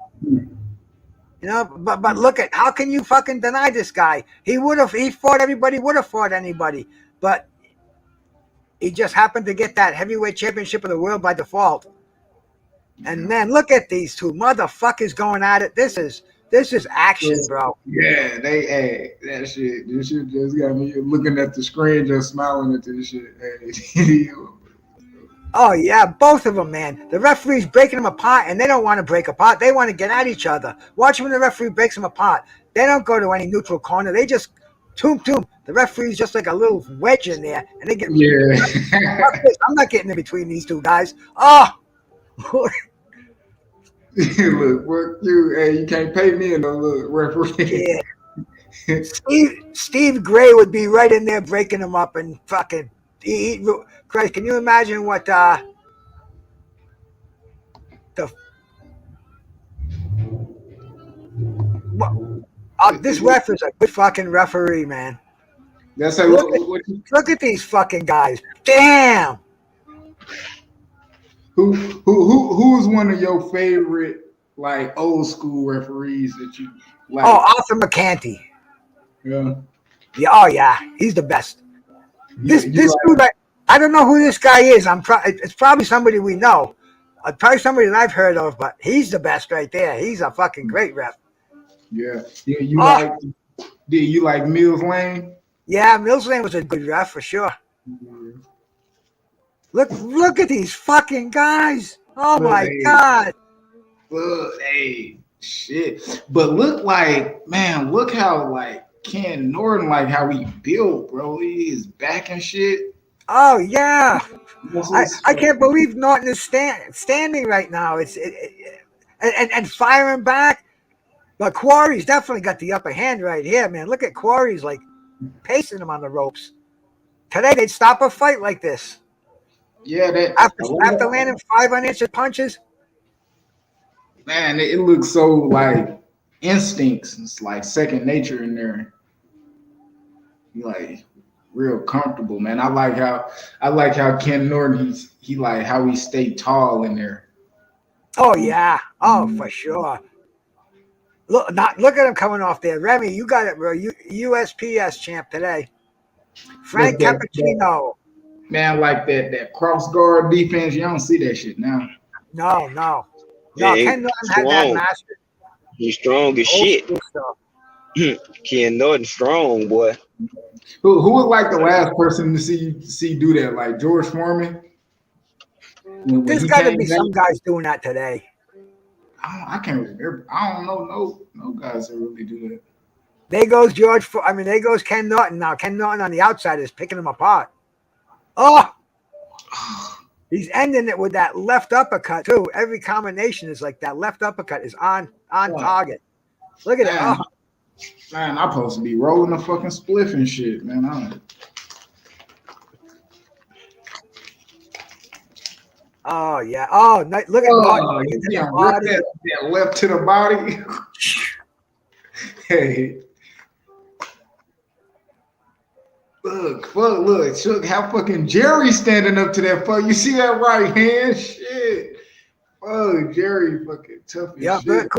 But look at how can you fucking deny this guy? He fought everybody, would have fought anybody. But he just happened to get that heavyweight championship of the world by default. And man, look at these two motherfuckers going at it. This is action, bro. Yeah, this shit just got me looking at the screen, just smiling at this shit. Hey. Oh yeah, both of them, man. The referee's breaking them apart, and they don't want to break apart. They want to get at each other. Watch when the referee breaks them apart. They don't go to any neutral corner. They just toom. The referee's just like a little wedge in there, and they get. Yeah. I'm not getting in between these two guys. Oh. Look, work you. Hey, you can't pay me no look referee. Yeah. Steve Gray would be right in there breaking them up and fucking Christ, can you imagine what this ref is a good fucking referee, man. That's how look at these fucking guys. Damn. Who's one of your favorite like old school referees that you like? Oh, Arthur McCanty. Yeah. Yeah. Oh yeah, he's the best. This dude, I don't know who this guy is. It's probably somebody we know. Probably somebody that I've heard of, but he's the best right there. He's a fucking great ref. Yeah. Did you like Mills Lane? Yeah, Mills Lane was a good ref for sure. Mm-hmm. Look at these fucking guys. Oh my God. Look, hey, shit. But look how like Ken Norton, like how he built, bro. He's back and shit. Oh yeah. I can't believe Norton is standing right now. And firing back. But Quarry's definitely got the upper hand right here, man. Look at Quarry's like pacing him on the ropes. Today they'd stop a fight like this. Yeah, after landing 5 unanswered punches. Man, it looks so like instincts. It's like second nature in there. You like real comfortable, man. I like how Ken Norton he like how he stayed tall in there. Oh yeah. Oh, for sure. Look at him coming off there. Remy, you got it, bro. USPS champ today. Look, Frank Cappuccino. man, like that cross guard defense, you don't see that shit now. No. Yeah, No, he Ken Norton had that strong. master. He's strong as Old shit. school stuff. Ken Norton strong, boy. Who was like the last person to see do that? Like George Foreman when There's he got to came be back. some guys doing that today. I can't remember. I don't know no guys that really do that. There goes there goes Ken Norton now. Ken Norton on the outside is picking him apart. Oh, he's ending it with that left uppercut too. Every combination is like that left uppercut is on target. Look at it. Man, Oh, man, I'm supposed to be rolling a fucking spliff and shit, man. oh yeah. Oh, look at Norton You into see the him rip body. that left to the body. Hey, look, Shook, how fucking Jerry standing up to that fuck. You see that right hand? Shit. Fuck, Jerry fucking tough as Yeah, shit.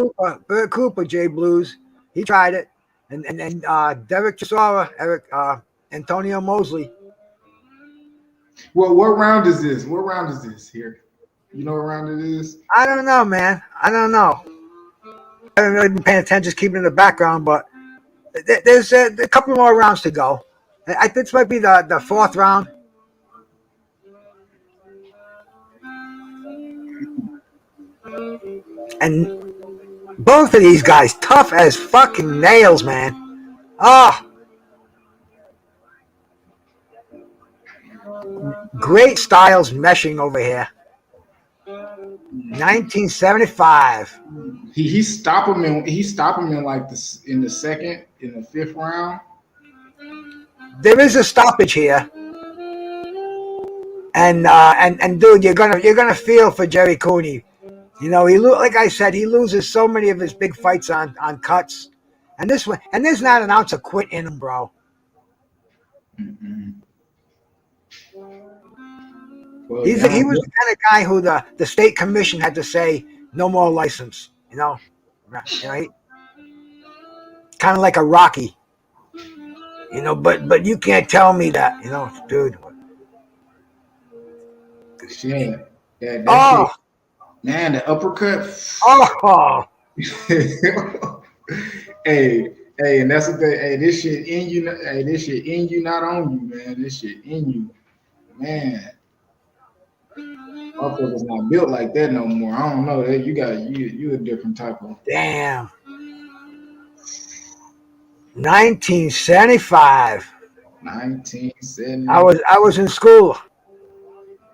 Bert Cooper, Jay Blues. He tried it. And then Derek Chisora, Antonio Mosley. Well, what round is this? What round is this here? You know what round it is? I don't know, man. I don't know. I haven't really been paying attention, just keeping in the background, but there's a couple more rounds to go. This might be the fourth round. And both of these guys, tough as fucking nails, man. Oh, great styles meshing over here. 1975. He stopped him in like in the second, in the fifth round. There is a stoppage here. And dude, you're gonna feel for Jerry Cooney. You know, like I said, he loses so many of his big fights on cuts, and this one, and there's not an ounce of quit in him, bro. Mm-hmm. Well, He was the kind of guy who the state commission had to say no more license. You know, kind of like a Rocky. You know, but you can't tell me that, you know, dude. Yeah, that Oh, shit, man, the uppercut. oh, Hey, and that's the thing. Hey, this shit in you. Hey, this shit in you, not on you, man. This shit in you, man. Motherfuckers not built like that no more. I don't know. You a different type of damn. 1975. 1970. I was in school.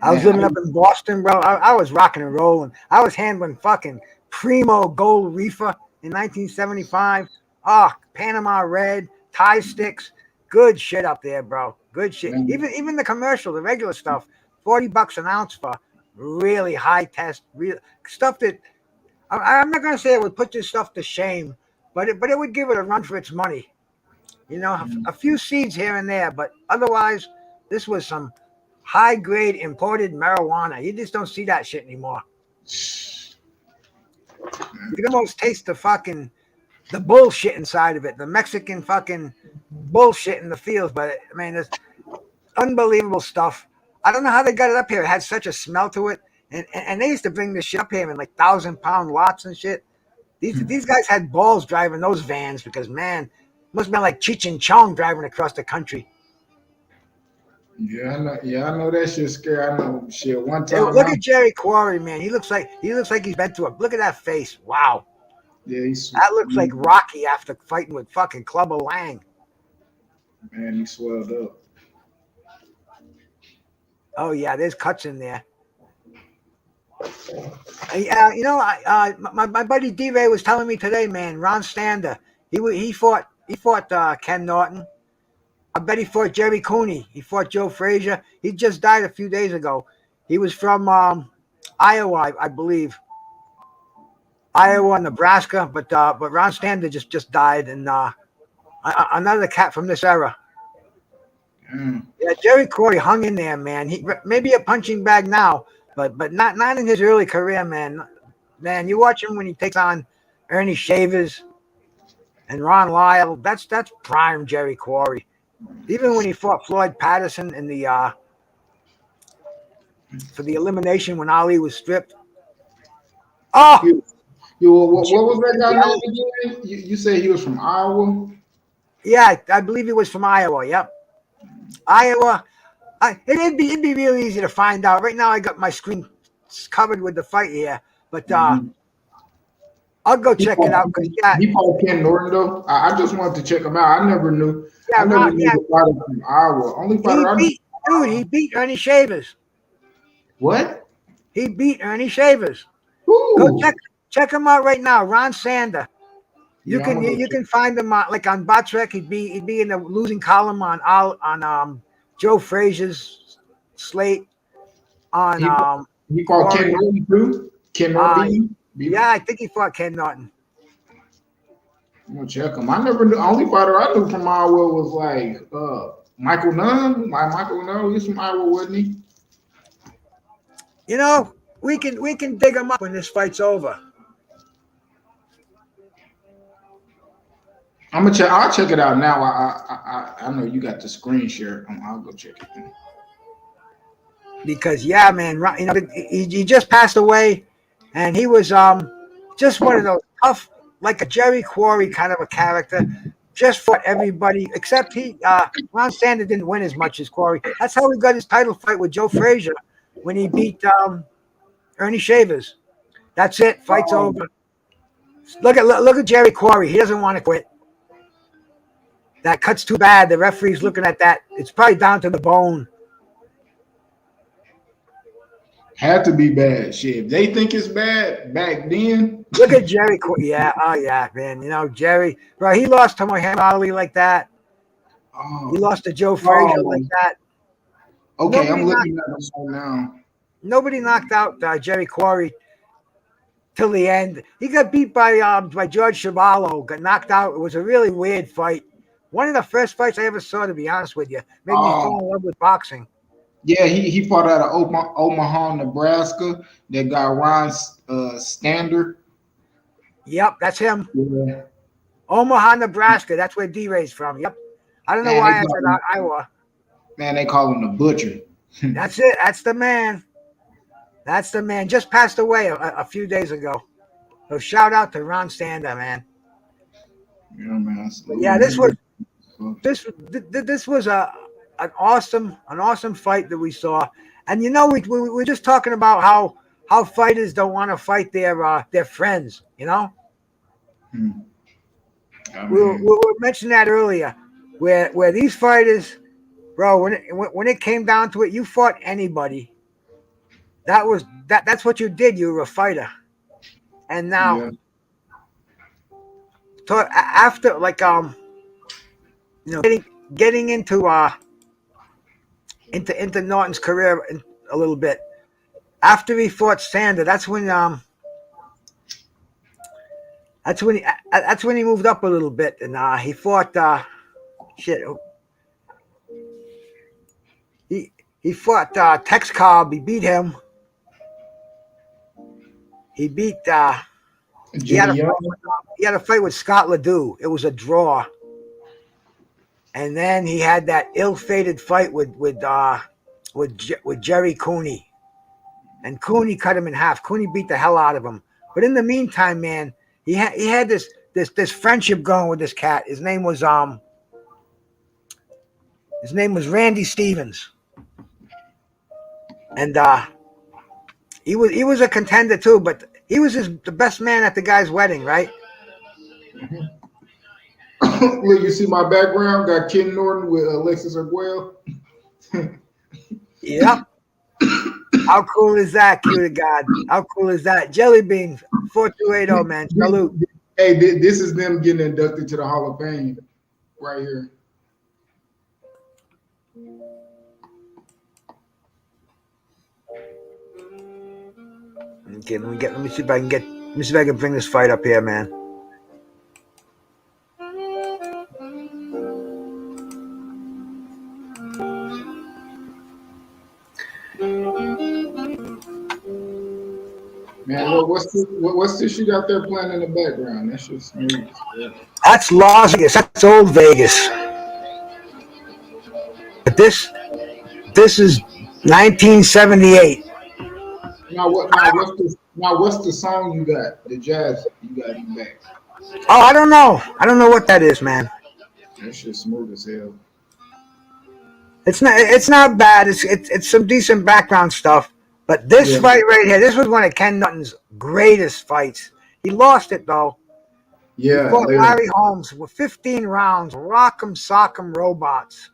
I was Man, living up in Boston, bro. I was rocking and rolling. I was handling fucking Primo Gold Reefer in 1975. Oh, Panama Red, tie sticks. Good shit up there, bro. Good shit. man, Even the commercial, the regular stuff, $40 an ounce for really high test, real stuff that I'm not gonna say it would put this stuff to shame, but it would give it a run for its money. You know, a few seeds here and there, but otherwise, this was some high grade imported marijuana. You just don't see that shit anymore. You can almost taste the bullshit inside of it, the Mexican fucking bullshit in the fields. But I mean, it's unbelievable stuff. I don't know how they got it up here. It had such a smell to it, and they used to bring this shit up here in like 1,000-pound lots and shit. These guys had balls driving those vans because man, must have been like Cheech and Chong driving across the country. yeah, I know. Yeah, I know that shit scary. I know shit. One Hey, time, look at Jerry Quarry, man. He looks like he's been through a. Look at that face. Wow, yeah, that looks like Rocky after fighting with fucking Clubber Lang. man, he swelled up. Oh yeah, there's cuts in there. You know, my buddy D-Ray was telling me today, man. Ron Stander, he fought Ken Norton. I bet he fought Jerry Cooney. He fought Joe Frazier. He just died a few days ago. He was from Iowa, I believe. Iowa, Nebraska, but Ron Stander just died, and another cat from this era. Damn. Yeah, Jerry Quarry hung in there, man. He maybe a punching bag now, but not in his early career, man. Man, you watch him when he takes on Ernie Shavers and Ron Lyle. That's prime Jerry Quarry. Even when he fought Floyd Patterson in the for the elimination when Ali was stripped. Oh, You, what was that guy name again? You said he was from Iowa. yeah, I believe he was from Iowa. Yep, Iowa. It'd be really easy to find out. Right now, I got my screen covered with the fight here, but Mhm. I'll go He check it fought, out because yeah, he fought Ken Norton though. I just wanted to check him out. I never knew. I yeah, never Ron, knew yeah, the fighter from Iowa. Only fighter he I knew. beat dude. He beat Ernie Shavers. What? He beat Ernie Shavers. Go Who? check him out right now. Ron Sander. You Yeah, I'm can gonna you, go you check. can find him like on Botrek. He'd be in the losing column on Joe Frazier's slate on He he fought Ken Quarry. Norton too. Ken Norton Uh, beat yeah, him. I think he fought Ken Norton. I'm gonna check him. I never knew. Only fighter I knew from Iowa was like Michael Nunn. Like Michael Nunn, he's from Iowa, wasn't he? You know, we can dig him up when this fight's over I'm gonna check. I'll check it out now. I know you got the screen share. I'll go check it. because yeah, man, he just passed away, and he was just one of those tough, like a Jerry Quarry kind of a character. Just fought everybody except Ron Sander didn't win as much as Quarry. That's how he got his title fight with Joe Frazier when he beat Ernie Shavers. That's it. Fight's Oh, over. Look at Jerry Quarry. He doesn't want to quit. That cut's too bad. The referee's looking at that. It's probably down to the bone. had to be bad. Shit, if they think it's bad back then. Look at Jerry. Yeah, oh yeah, man. You know Jerry, bro. He lost to Muhammad Ali like that. He Oh, lost to Joe Frazier like oh, that. okay. Nobody I'm knocked. looking at them right now. Nobody knocked out Jerry Quarry till the end. He got beat by George Chuvalo. Got knocked out. It was a really weird fight. One of the first fights I ever saw, to be honest with you, made me fall Oh, in love with boxing. yeah. He fought out of Omaha, Nebraska. That guy Ron Stander. Yep, that's him. Yeah. Omaha, Nebraska. That's where D-Ray's from. Yep. I don't know Man, they why I call said him, Iowa. man, they call him the butcher. That's it. That's the man. That's the man. Just passed away a few days ago. So shout out to Ron Sander, man. Yeah, man. But Salute yeah, him. this was He this was an awesome fight that we saw. And you know, we were just talking about how fighters don't want to fight their friends. You know, I we were mentioning that earlier, where these fighters, bro, when it came down to it, you fought anybody. That's what you did. You were a fighter. And now, yeah. after like getting into Norton's career a little bit. After he fought Sander, that's when he moved up a little bit, and he fought shit. He fought Tex Cobb. He beat him. He beat. He had Jimmy a fight. Young. He had a fight with Scott Ledoux. It was a draw, and then he had that ill-fated fight with Jerry Cooney, and Cooney cut him in half. Cooney beat the hell out of him. But in the meantime, man, he had this friendship going with this cat. His name was Randy Stevens, and he was a contender too. But he was the best man at the guy's wedding, right? Look, you see my background? Got Ken Norton with Alexis Arguello. Yep. How cool is that, cue to God? How cool is that? Jelly Bean 4280, man. Salute. Hey, this is them getting inducted to the Hall of Fame right here. Okay, let me see if I can bring this fight up here, man. Man, what's this you got there playing in the background? That's just smooth. Yeah. That's Las Vegas. That's old Vegas. But this is 1978. What's the song you got? The jazz you got in the back. Oh, I don't know. I don't know what that is, man. That's just smooth as hell. It's not bad. It's some decent background stuff. But this Yeah. fight right here, this was one of Ken Norton's greatest fights. He lost it though. He Yeah, fought later. Larry Holmes with 15 rounds, rock'em sock'em robots.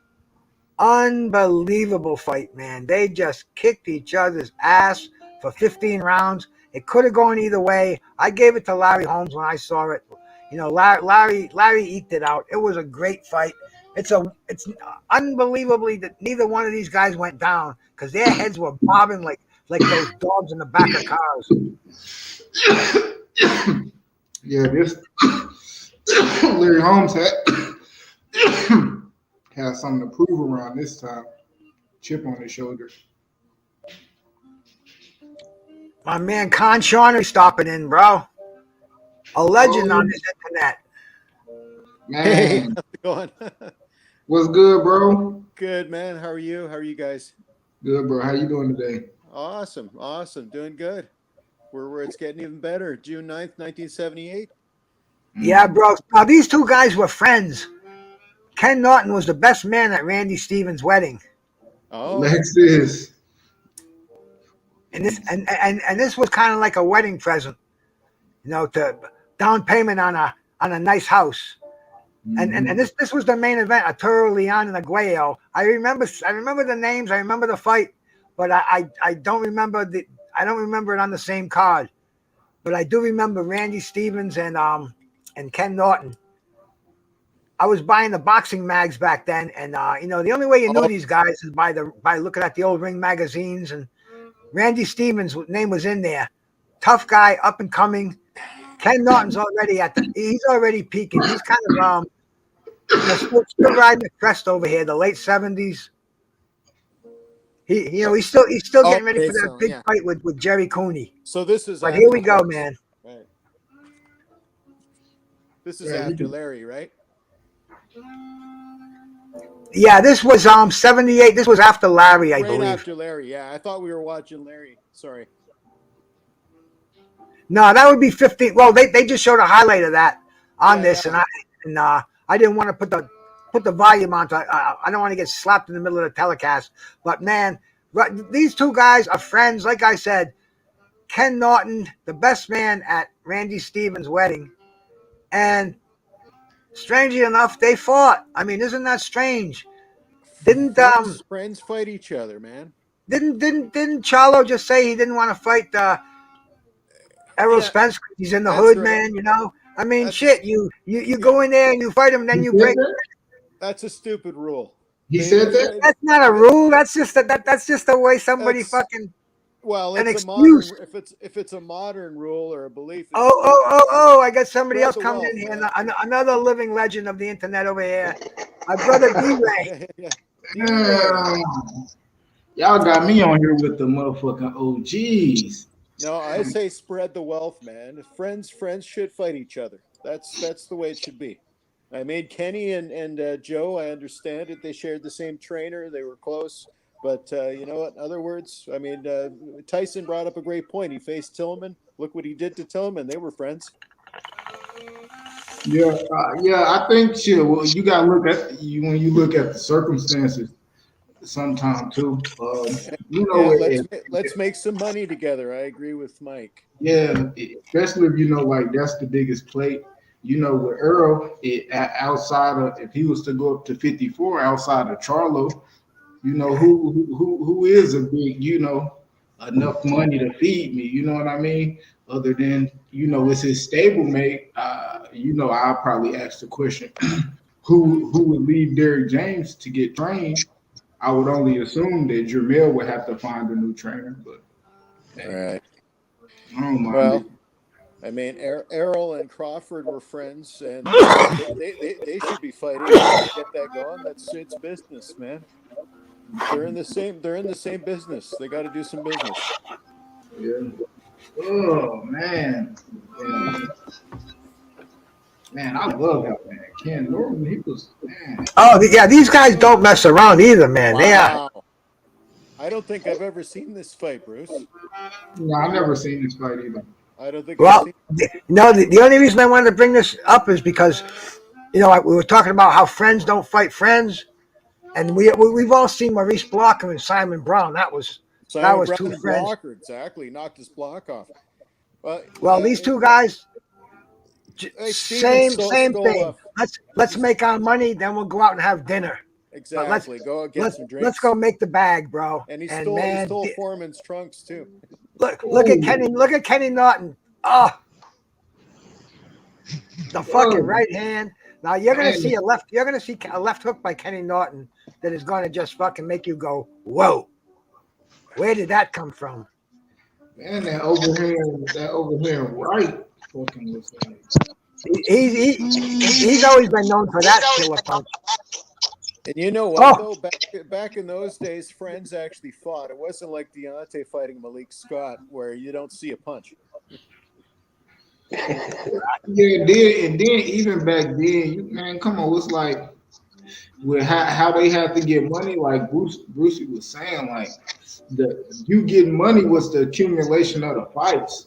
Unbelievable fight, man. They just kicked each other's ass for 15 rounds. It could have gone either way. I gave it to Larry Holmes when I saw it. You know, Larry eked it out. It was a great fight. It's unbelievably that neither one of these guys went down because their heads were bobbing like those dogs in the back of cars. Yeah, this Larry Holmes had had something to prove around this time. Chip on his shoulder. My man Con Shawnery stopping in, bro. A legend Oh on this internet. Hey, man, how's it going? what's good, bro? Good, man. How are you? How are you guys? Good, bro. How you doing today? Awesome. Awesome. Doing good. We're where it's getting even better. June 9th, 1978. Yeah, bro. Now these two guys were friends. Ken Norton was the best man at Randy Stevens' wedding, Oh, Lexus. and this was kind of like a wedding present, to down payment on a nice house. And this was the main event, Arturo Leon and Aguayo. I remember the names, I remember the fight, but I don't remember it on the same card. But I do remember Randy Stevens and Ken Norton. I was buying the boxing mags back then, and the only way you knew oh, these guys is by looking at the old ring magazines. And Randy Stevens' name was in there. Tough guy, up and coming. Ken Norton's he's already peaking. He's kind of still riding the crest over here. The late '70s. He's still getting ready okay. for that So, big yeah. fight with Jerry Cooney. So this is But after here we go, Larry. man. Right. This is Yeah, after Larry, right? Yeah, this was '78. This was after Larry, I Right believe. after Larry. Yeah, I thought we were watching Larry. Sorry. No, that would be 15. Well, they just showed a highlight of that on Yeah, this, yeah. and I didn't want to put the volume on. I don't want to get slapped in the middle of the telecast. But man, these two guys are friends. Like I said, Ken Norton, the best man at Randy Stevens' wedding, and strangely enough, they fought. I mean, isn't that strange? Didn't Friends fight each other, man. didn't Charlo just say he didn't want to fight Errol Yeah, Spence 'cause he's in the that's hood, right. man? I mean, That's a shit. You yeah. go in there and you fight him, then he you said break. that. That's a stupid rule. He They, said that. they, That's not a they, rule. That's just the way somebody that's fucking Well, an it's a excuse. modern if it's a modern rule or a belief, Oh, it's oh, oh, oh! I got somebody spread else the coming wealth, in here. man. Another living legend of the internet over here. My brother D-Ray. Yeah. D-Ray. Yeah. Y'all got me on here with the motherfucking OGs. No, I say spread the wealth, man. Friends should fight each other. That's the way it should be. I mean, Kenny and Joe, I understand it. They shared the same trainer. They were close. But you know what? In other words, I mean, Tyson brought up a great point. He faced Tillman. Look what he did to Tillman. They were friends. Yeah. I think shit. Well, you gotta look at you when you look at the circumstances. Sometime too. You know, Yeah, let's make some money together. I agree with Mike. yeah, especially if you know, like that's the biggest plate. You know, with Earl, outside of if he was to go up to 54 outside of Charlo, you know who is a big, enough money to feed me. You know what I mean? Other than it's his stablemate. I'll probably ask the question, who would leave Derrick James to get trained? I would only assume that Jermel would have to find a new trainer, but All hey, right. I don't mind it. Well, I mean, Errol and Crawford were friends, and they should be fighting. They should get that going. It's business, man. They're in the same business. They got to do some business. Yeah. Oh man, yeah, man, I love him, man. Ken Norton, he was man. Oh yeah, these guys don't mess around either, man. They are. Wow. I don't think I've ever seen this fight, Bruce. No, I've never seen this fight either. I don't think I've Well, seen. no, the only reason I wanted to bring this up is because, we were talking about how friends don't fight friends, and we've all seen Maurice Blocker and Simon Brown. That Simon was two Brown friends. blocker, exactly. Knocked his block off. Well, Well, these two guys, hey, Steven same stole thing. Let's make our money, then we'll go out and have dinner. But exactly. Go get some let's drinks. go make the bag, bro. And he And stole man, Foreman's trunks too. look at Kenny Norton. Oh, the fucking right hand. Now you're gonna Man, see a left hook by Kenny Norton that is gonna just fucking make you go, whoa. Where did that come from? man, that overhand right fucking was like. He's always been known for that killer punch. And you know what though? Back in those days, friends actually fought. It wasn't like Deontay fighting Malik Scott, where you don't see a punch. Yeah, and then even back then, man, come on, it's like with how they had to get money, like Brucey was saying, like you getting money was the accumulation of the fights,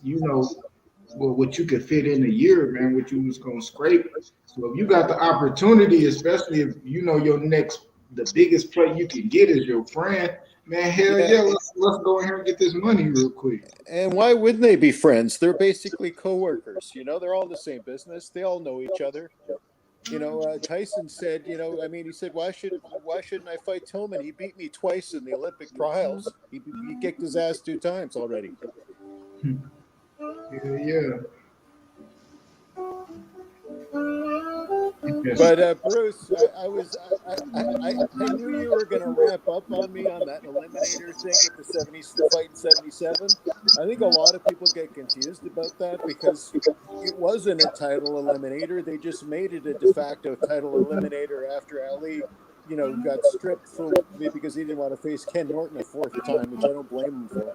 what you could fit in a year, man, what you was gonna scrape. So if you got the opportunity, especially if the biggest play you can get is your friend, man, hell yeah, let's go in here and get this money real quick. And why wouldn't they be friends? They're basically coworkers. They're all in the same business. They all know each other. Tyson said, he said, why shouldn't I fight Tillman? He beat me twice in the Olympic trials. He kicked his ass 2 times already. Yeah. But Bruce, I knew you were going to ramp up on me on that eliminator thing at the fight in '77. I think a lot of people get confused about that because it wasn't a title eliminator. They just made it a de facto title eliminator after Ali, got stripped because he didn't want to face Ken Norton a 4th time, which I don't blame him for.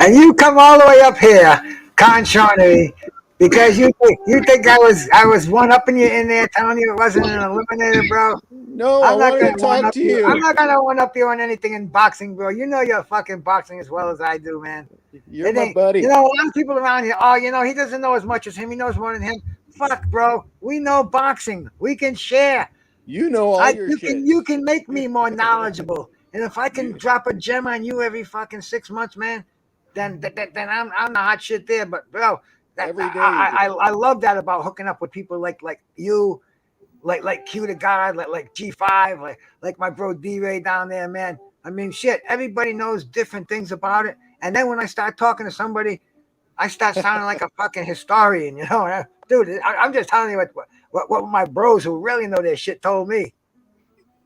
And you come all the way up here, Con Charnery, because you think I was one upping you in there, telling you it wasn't an eliminator, bro. No, I'm I not wanted gonna to one talk up to you. you. I'm not gonna one up you on anything in boxing, bro. You know you're fucking boxing as well as I do, man. You're my buddy. A lot of people around here. Oh, he doesn't know as much as him. He knows more than him. Fuck, bro. We know boxing. We can share. You know all your shit. You can make me more knowledgeable. And if I can drop a gem on you every fucking 6 months, man, then I'm the hot shit there. But bro, Every day I love that about hooking up with people like you, like Q the God, like G5, like my bro D-Ray down there, man. I mean, shit. Everybody knows different things about it. And then when I start talking to somebody, I start sounding like a fucking historian, dude. I'm just telling you what my bros who really know their shit told me.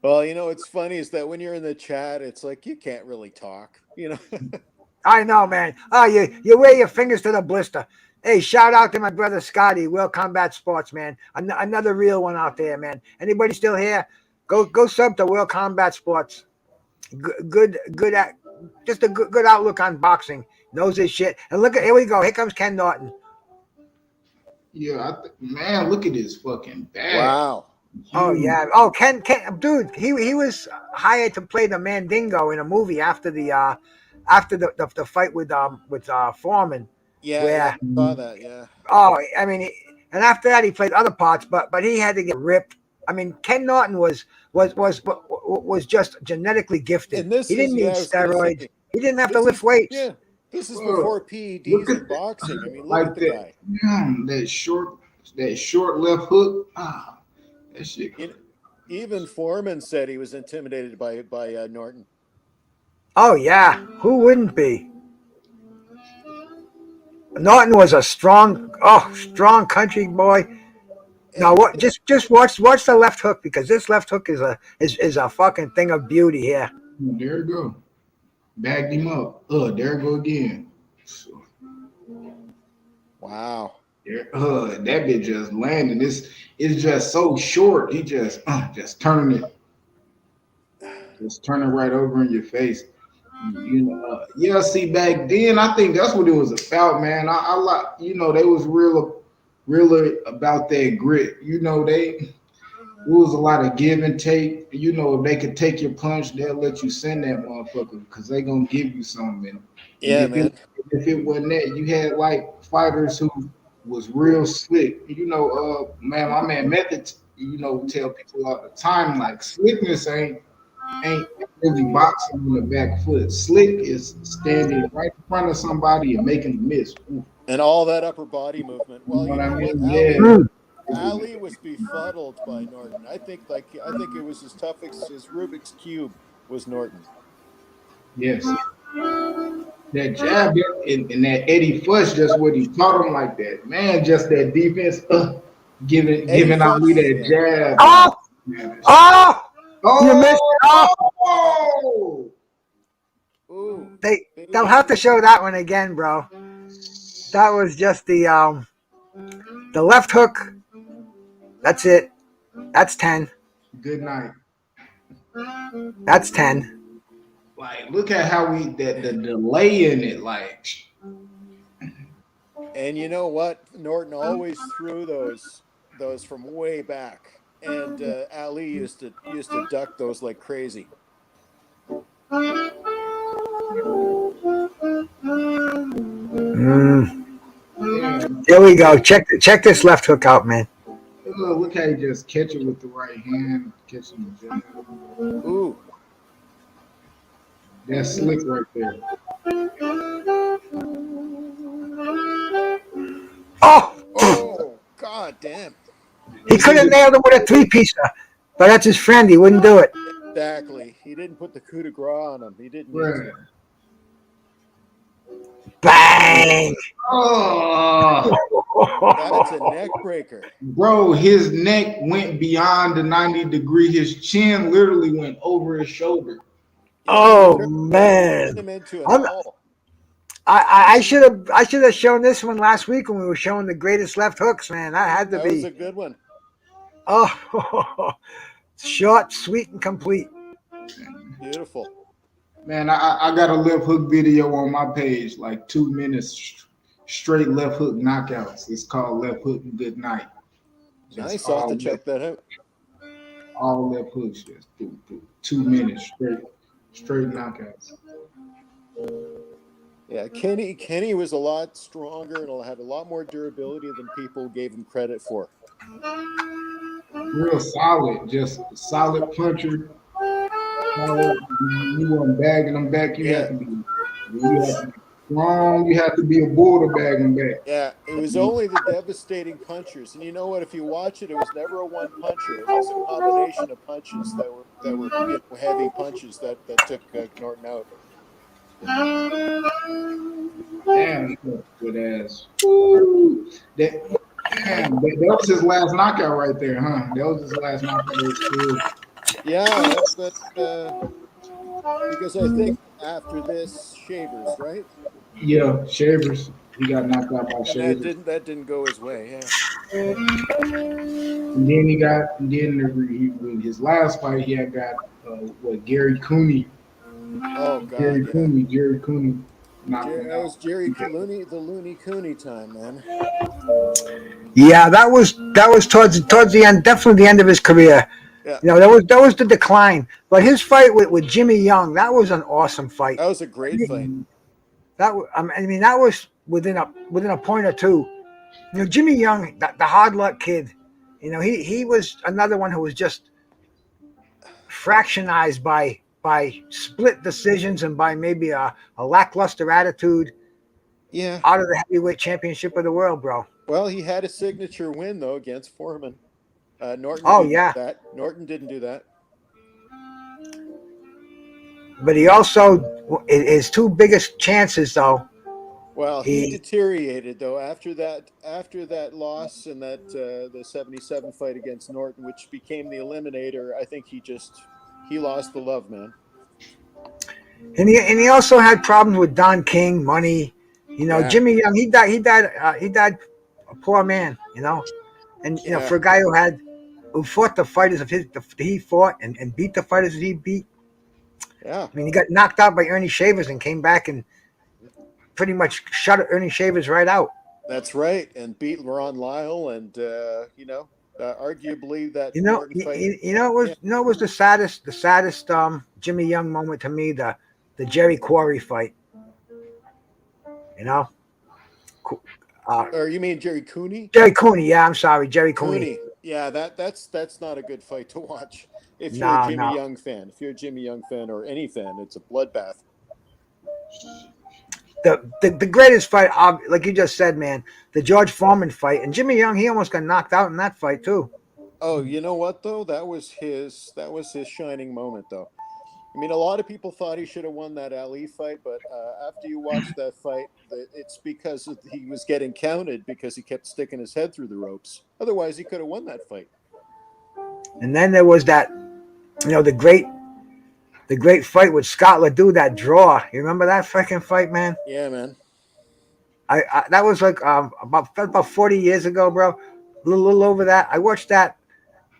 Well, what's funny is that when you're in the chat, it's like you can't really talk. I know, man. Oh, you wear your fingers to the blister. Hey, shout out to my brother Scotty, World Combat Sports, man. Another real one out there, man. Anybody still here? Go sub to World Combat Sports. Good just a good outlook on boxing. Knows his shit. And here we go. Here comes Ken Norton. Yeah, man, look at this fucking bag. Wow. Oh yeah. Oh, Ken, dude, he was hired to play the Mandingo in a movie after the fight with Foreman. Yeah, I saw that. Yeah. Oh, I mean, and after that he played other parts, but he had to get ripped. I mean, Ken Norton was just genetically gifted. He didn't need steroids. He didn't have to lift weights. Yeah. This is before PEDs in boxing. I mean, look at the guy. That short left hook. That shit. Even Foreman said he was intimidated by Norton. Oh yeah, who wouldn't be? Norton was a strong country boy. Now what? Just watch the left hook, because this left hook is a fucking thing of beauty here. There you go. Bagged him up. There you go again. Wow. That bitch just landing. It's just so short. He just turning it. Just turning right over in your face. You know, yeah. See, back then, I think that's what it was about, man. I like, they was really about that grit. It was a lot of give and take. If they could take your punch, they'll let you send that motherfucker because they gonna give you something. And Yeah, man. if it wasn't that, you had like fighters who was real slick. Man, my man Method, tell people all the time like slickness ain't really boxing on the back foot. Slick is standing right in front of somebody and making them miss. Ooh, And all that upper body movement. you Well, know you what I know what, mean? Ali. Yeah. Mm. Ali was befuddled by Norton. I think it was as tough as Rubik's cube was Norton. Yes. That jab and that Eddie Fush, just what he taught him like that. Man, just that defense, Eddie giving Ali Futch, that yeah. jab. Oh, Man, that shit. oh, you missed it. Oh, Oh! Ooh, they'll baby. have to show that one again, bro. That was just the left hook. That's it. That's 10. Good night. That's 10. Like, look at how the delay in it. Like, And you know what? Norton always threw those from way back, and Ali used to duck those like crazy. Mm. yeah, Here we go. Check this left hook out, man. look how he just catch it with the right hand, catching the jab. Ooh, That's slick right there. Oh, oh, god damn! he See could have the nailed him with a three-piecer, but that's his friend. He wouldn't do it. Exactly. He didn't put the coup de grace on him. He didn't need to. right. Bang! Oh, That's a neck breaker. bro, his neck went beyond the 90 degree. His chin literally went over his shoulder. Yeah, he Oh turned man! him into an I'm, owl. I should have shown this one last week when we were showing the greatest left hooks, man. That had to That was be a good one. short, sweet, and complete. Beautiful. Man, I got a left hook video on my page, like 2 minutes straight left hook knockouts. It's called Left Hook and Good Night. Just Nice. I'll have to check that out. all left hooks, just 2 minutes straight knockouts. Yeah, Kenny was a lot stronger and had a lot more durability than people gave him credit for. Real solid, just a solid puncher. Solid. You weren't bagging them back. Yeah, You have to be strong. You have to be a bull to bag them back. yeah. It was only the devastating punchers, and you know what? If you watch it, it was never a one puncher. It was a combination of punches that were heavy punches that took Norton out. Damn, good ass. Woo. That was his last knockout right there, huh? That was his last knockout of his career. Yeah, because I think after this, Shavers, right? Yeah, Shavers. He got knocked out by And Shavers. that didn't go his way. Yeah. And then in his last fight, he had got Gary Cooney. Oh God, yeah. Jerry Cooney knocked him That out. was Jerry Looney, the Looney Cooney time, man. Yeah, that was towards the end, definitely the end of his career. Yeah, That was the decline. But his fight with Jimmy Young, that was an awesome fight. that was a great fight. That was within a point or two. Jimmy Young, the hard luck kid. He was another one who was just fractionized by split decisions and by maybe a lackluster attitude Yeah. out of the heavyweight championship of the world, bro. Well, he had a signature win though against Foreman. Norton Oh didn't yeah, do that. Norton didn't do that. but he also his two biggest chances though. Well, he He deteriorated though after that loss and that the 77 fight against Norton, which became the eliminator. I think he lost the love, man. and he also had problems with Don King, money. Yeah. Jimmy Young, he died a poor man. And Yeah. for a guy who fought the fighters of his that he fought and beat the fighters that he beat, Yeah, I mean, he got knocked out by Ernie Shavers and came back and pretty much shut Ernie Shavers right out. that's right. And beat Ron Lyle, and arguably that Norton fight. Yeah. It was the saddest Jimmy Young moment to me, the Jerry Quarry fight. You know, uh, Or you mean Jerry Cooney? Jerry Cooney. Yeah, I'm sorry, Jerry Cooney. Cooney. Yeah, that's not a good fight to watch if you're a No, Jimmy no. Young fan. If you're a Jimmy Young fan or any fan, it's a bloodbath. The greatest fight, like you just said, man, the George Foreman fight, and Jimmy Young, he almost got knocked out in that fight too. Oh, you know what though? That was his shining moment though. I mean, a lot of people thought he should have won that Ali fight, but after you watch that fight, it's because he was getting counted because he kept sticking his head through the ropes. Otherwise, he could have won that fight. And then there was that, the great fight with Scott Ledoux, that draw. You remember that fucking fight, man? Yeah, man. I that was like about 40 years ago, bro. A little over that. I watched that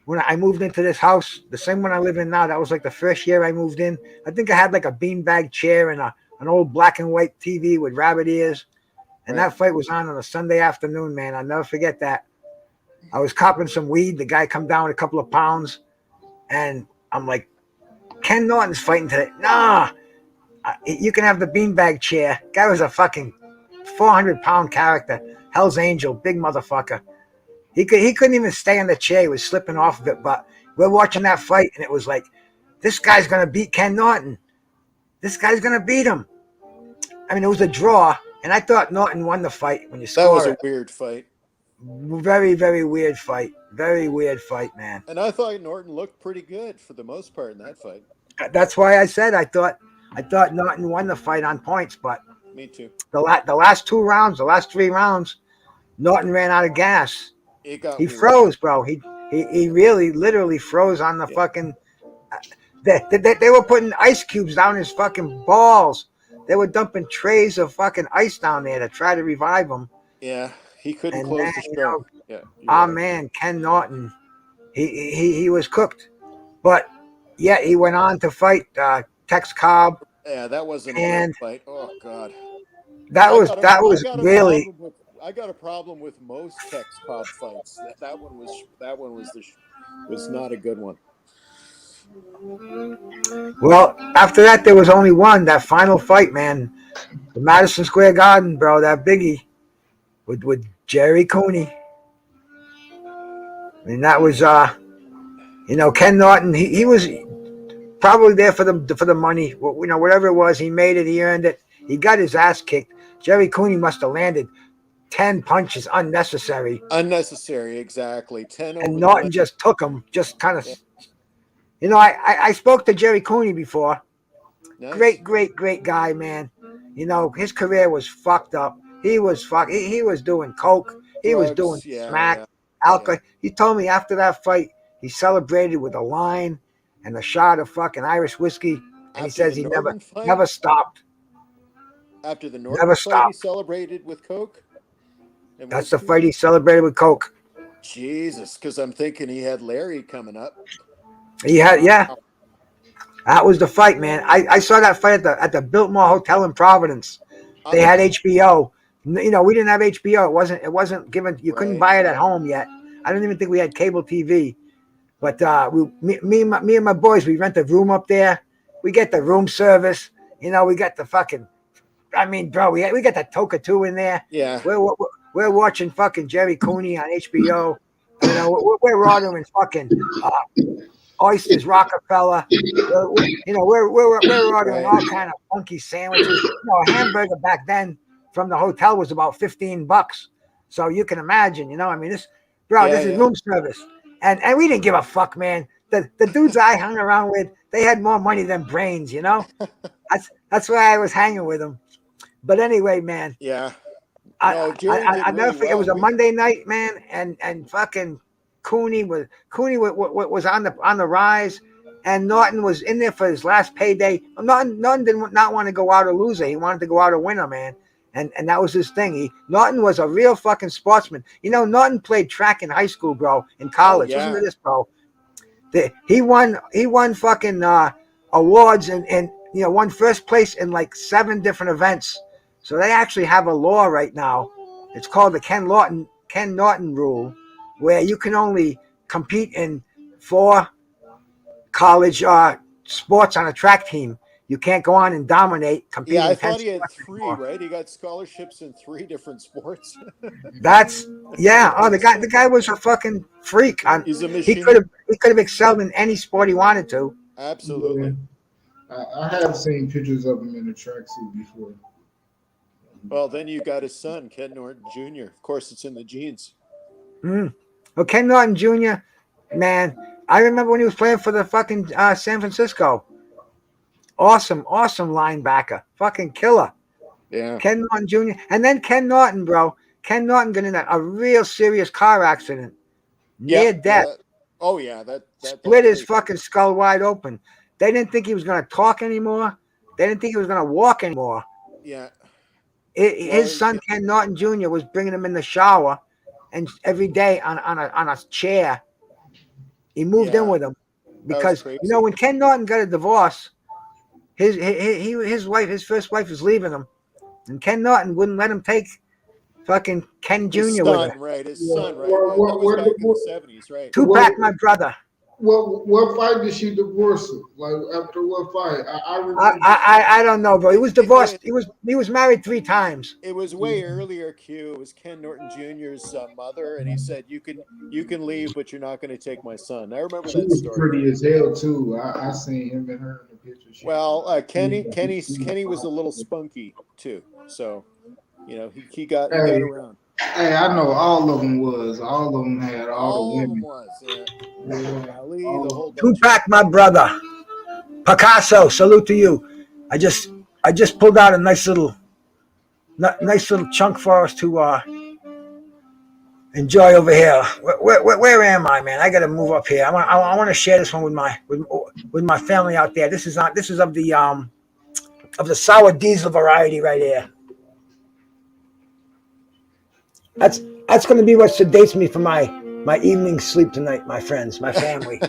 when I moved into this house, the same one I live in now. That was like the first year I moved in. I think I had like a beanbag chair and an old black and white TV with rabbit ears. And Right. that fight was on a Sunday afternoon, man. I'll never forget that. I was copping some weed. The guy come down with a couple of pounds. And I'm like, Ken Norton's fighting today. Nah, you can have the beanbag chair. Guy was a fucking 400-pound character. Hell's Angel, big motherfucker. He couldn't even stay in the chair. He was slipping off of it. But we're watching that fight, and it was like, this guy's going to beat Ken Norton. This guy's going to beat him. I mean, it was a draw, and I thought Norton won the fight when you That was score a it. weird fight. Very, very weird fight. Very weird fight, man. And I thought Norton looked pretty good for the most part in that fight. That's why I said I thought Norton won the fight on points, but Me too. the last 2 rounds, the last 3 rounds, Norton ran out of gas. It got He weird. froze, bro. He really literally froze on the fucking. They were putting ice cubes down his fucking balls. They were dumping trays of fucking ice down there to try to revive him. Yeah, he couldn't And close then, the you straw. know, Yeah. Oh man, Ken Norton, he was cooked, but yeah, he went on to fight Tex Cobb. Yeah, that wasn't a And great fight. Oh God. That was really. I got a problem with most Tex Cobb fights. That one was not a good one. Well, after that, there was only one. That final fight, man, the Madison Square Garden, bro. That biggie with Jerry Cooney. I mean, that was Ken Norton. He was probably there for the money. Whatever it was, he made it. He earned it. He got his ass kicked. Jerry Cooney must have landed 10 punches unnecessary. Unnecessary, exactly. 10 over. And Norton just took him. Just kind of. Yeah. I spoke to Jerry Cooney before. Nice. Great guy, man. His career was fucked up. He was He was doing coke. He was doing smack, alcohol. Yeah. He told me after that fight, he celebrated with a line and a shot of fucking Irish whiskey. And After he says he never stopped. After the Norton fight, he celebrated with coke. That's the fight he celebrated with coke. Jesus, because I'm thinking he had Larry coming up. He had, yeah. That was the fight, man. I saw that fight at the Biltmore Hotel in Providence. They had HBO. We didn't have HBO. It wasn't given. You couldn't buy it at home yet. I don't even think we had cable TV. But me and my boys, we rent a room up there. We get the room service. We got the fucking. I mean, bro, we got the Toka 2 in there. Yeah. We're watching fucking Jerry Cooney on HBO. We're ordering fucking oysters, Rockefeller. We're ordering all kind of funky sandwiches. A hamburger back then from the hotel was about $15. So you can imagine, this is room service. And we didn't give a fuck, man. The dudes I hung around with, they had more money than brains, That's why I was hanging with them. But anyway, man. Yeah. I never forget. It was a Monday night, man, and fucking Cooney was on the rise, and Norton was in there for his last payday. Norton did not want to go out a loser. He wanted to go out a winner, man. And that was his thing. Norton was a real fucking sportsman. Norton played track in high school, bro, in college. Oh, yeah. Listen to this, bro. He won fucking awards and won first place in like 7 different events. So they actually have a law right now. It's called the Ken Norton rule, where you can only compete in 4 college sports on a track team. You can't go on and dominate, compete Yeah, I in 10 thought he had sports 3, anymore. right? He got scholarships in 3 different sports. That's yeah. Oh, the guy was a fucking freak. He's a He could machine. have he could have excelled in any sport he wanted to. Yeah. Absolutely. I have seen pictures of him in a tracksuit before. Well, then you got his son, Ken Norton Jr. Of course, it's in the genes. Mm. Well, Ken Norton Jr., man, I remember when he was playing for the fucking San Francisco. Awesome linebacker, fucking killer. Yeah. Ken Norton Jr. And then Ken Norton, bro. Ken Norton got in a real serious car accident, Yeah. near death. Oh yeah. That Split his really. fucking skull wide open. They didn't think he was gonna talk anymore. They didn't think he was gonna walk anymore. Yeah. Well, His son Ken Norton Jr. was bringing him in the shower, and every day on a chair. He moved in yeah, with him that was because crazy. when Ken Norton got a divorce, his first wife was leaving him, and Ken Norton wouldn't let him take fucking Ken His Jr. with her. son, right? His Yeah. son, right? That was back in the 70s, right? Tupac, my brother. What fight did she divorce him? Like after what fight? I remember. I don't know, bro. He was divorced. It, He was married 3 times. it was way earlier. Q. It was Ken Norton Jr.'s mother, and he said, "You can leave, but you're not going to take my son." I remember She that was story. pretty as hell too. I seen him and her in the picture. Well, Kenny was a little spunky too, so he got Hey, around. hey, I know all of them was. All of them had all the All of them women. was, yeah. Yeah, Ali, all the of whole them. bunch. Tupac, my brother. Picasso, salute to you. I just pulled out a nice little chunk for us to enjoy over here. Where am I, man? I got to move up here. I want to share this one with my family out there. This is of the sour diesel variety right here. That's going to be what sedates me for my evening sleep tonight, my friends, my family.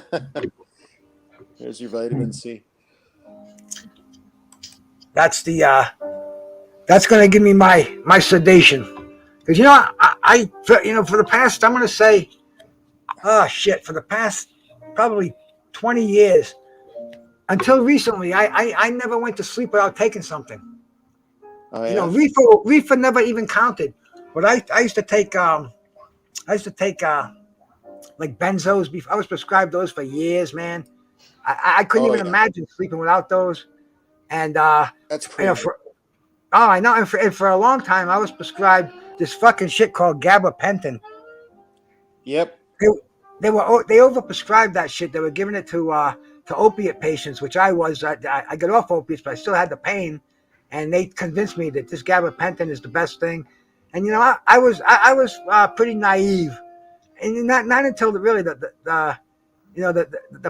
There's your vitamin C. That's that's going to give me my sedation. Because for the past, I'm going to say, oh shit, for the past probably 20 years, until recently, I never went to sleep without taking something. Oh yeah. Reefer never even counted. But I used to take like benzos before. I was prescribed those for years, man. I couldn't Oh even yeah. imagine sleeping without those. And That's crazy. I know, and for a long time I was prescribed this fucking shit called gabapentin. Yep. They overprescribed that shit. They were giving it to opiate patients, which I was. I got off opiates, but I still had the pain, and they convinced me that this gabapentin is the best thing. And I was pretty naive, and not until the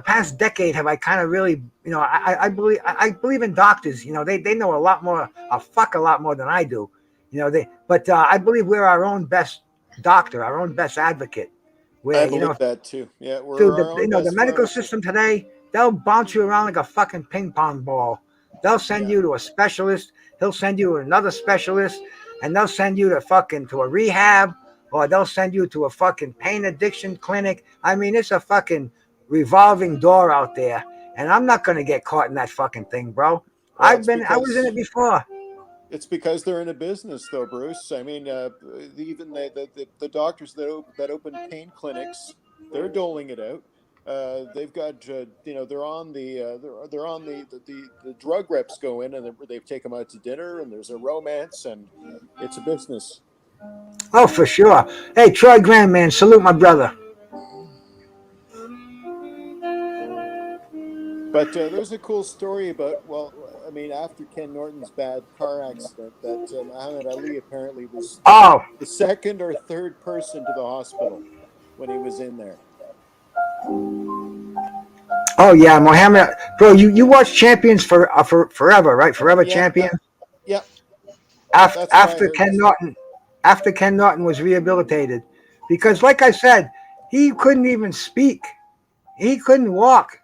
past decade have I kind of really I believe in doctors. They know a lot more than I do. But I believe we're our own best doctor, our own best advocate. I Where believe that too. Yeah, dude, we're our own the best medical pharmacist. system today, they'll bounce you around like a fucking ping pong ball. They'll send Yeah. you to a specialist. He'll send you to another specialist, and they'll send you to a rehab, or they'll send you to a fucking pain addiction clinic. I mean, it's a fucking revolving door out there, and I'm not gonna get caught in that fucking thing, bro. Well, I was in it before. it's because they're in a business, though, Bruce. I mean, even the doctors that open pain clinics, they're doling it out. They've got they're on they're on the drug reps go in, and they've taken them out to dinner, and there's a romance, and it's a business. Oh, for sure. Hey, Troy Graham, man, salute my brother. But there's a cool story about, I mean, after Ken Norton's bad car accident, that Muhammad Ali apparently was Oh, the second or third person to the hospital when he was in there. oh yeah, Mohammed, bro. You watch Champions for forever, right? Forever Yeah, Champion. yeah. After That's why I heard Ken this. Norton, after Ken Norton was rehabilitated, because like I said, he couldn't even speak. He couldn't walk.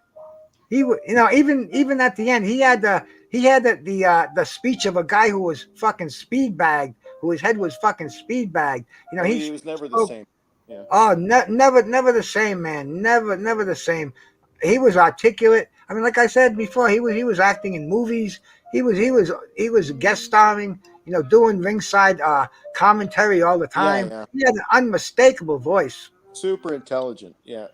Even at the end, he had the speech of a guy who was fucking speed bagged, who his head was fucking speed bagged. Oh, He he was never the spoke. same. Yeah. Oh, never the same, man. Never the same. He was articulate. I mean, like I said before, he was acting in movies. He was guest starring. Doing ringside commentary all the Yeah, time. yeah. He had an unmistakable voice. Super intelligent. Yeah,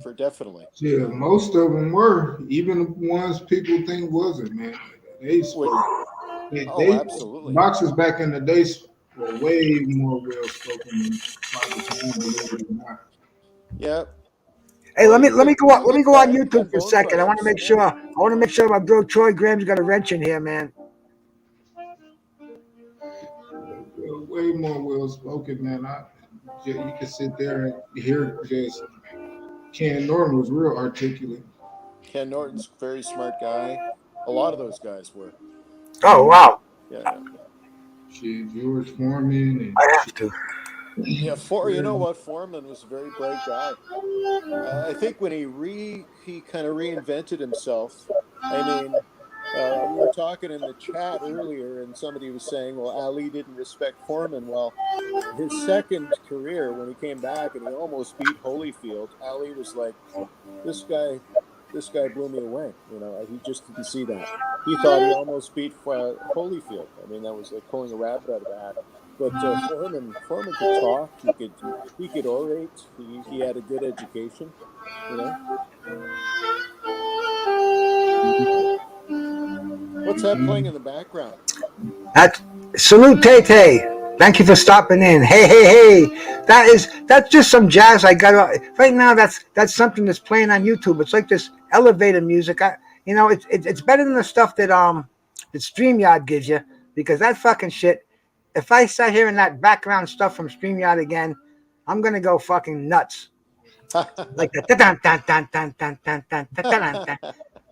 for definitely. Yeah, most of them were, even the ones people think wasn't, man. They Which, spoke. oh, They absolutely. boxers back in the day were way more well spoken than fighters now, believe it or not. Yeah. Hey, Well, let me go. Let me go on Even YouTube for a bone second. I want to fighters. make Yeah. sure. I want to make sure my bro Troy Graham's got a wrench in here, man. Way more well spoken, man. You could sit there and hear just Ken Norton was real articulate. Ken Norton's a very smart guy. A lot of those guys were. Oh wow! Yeah, yeah. Shit, George Foreman and I have shit. to. Yeah, you know what? Foreman was a very bright guy. I think when he kind of reinvented himself. I mean, we were talking in the chat earlier, and somebody was saying, "Well, Ali didn't respect Foreman." Well, his second career, when he came back and he almost beat Holyfield, Ali was like, "This guy, this guy blew me away." He just didn't see that. He thought he almost beat Holyfield. I mean, that was like pulling a rabbit out of a hat. But Foreman could talk. He could orate. He had a good education. You know what's that playing in the background? That salute Tay Tay. Thank you for stopping in. Hey, hey, hey. That's just some jazz I got right now. That's something that's playing on YouTube. It's like this elevator music. It's better than the stuff that StreamYard gives you, because that fucking shit. If I start hearing that background stuff from StreamYard again, I'm gonna go fucking nuts. Like the dun dun dun dun dun dun dun dun dun dun.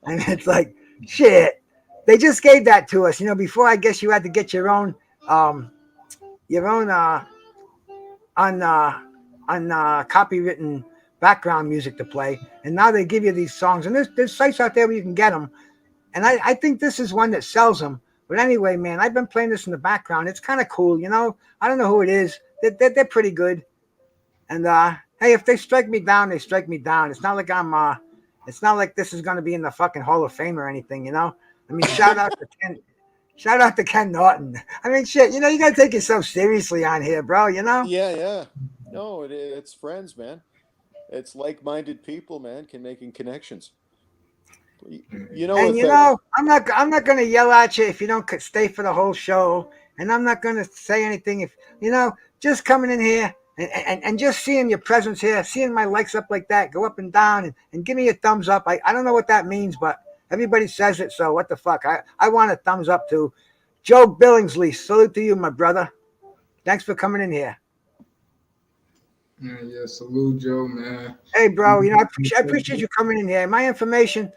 And it's like shit. They just gave that to us. Before I guess you had to get um your own on copywritten background music to play, and now they give you these songs. And there's sites out there where you can get them. And I think this is one that sells them. But anyway, man, I've been playing this in the background. It's kind of cool. I don't know who it is. They're pretty good. And hey, if they strike me down, they strike me down. It's not like it's not like this is gonna be in the fucking Hall of Fame or anything. I mean, shout out to Ken Norton. I mean, shit. You gotta take yourself seriously on here, bro. Yeah, yeah. No, it's friends, man. It's like-minded people, man, can making connections. And With that. I'm not gonna yell at you if you don't stay for the whole show, and I'm not gonna say anything if just coming in here and just seeing your presence here, seeing my likes up like that, go up and down, and give me a thumbs up. I don't know what that means, but everybody says it, so what the fuck? I want a thumbs up too. Joe Billingsley, salute to you, my brother. Thanks for coming in here. Yeah, salute Joe, man. Hey, bro, I appreciate you coming in here. My information,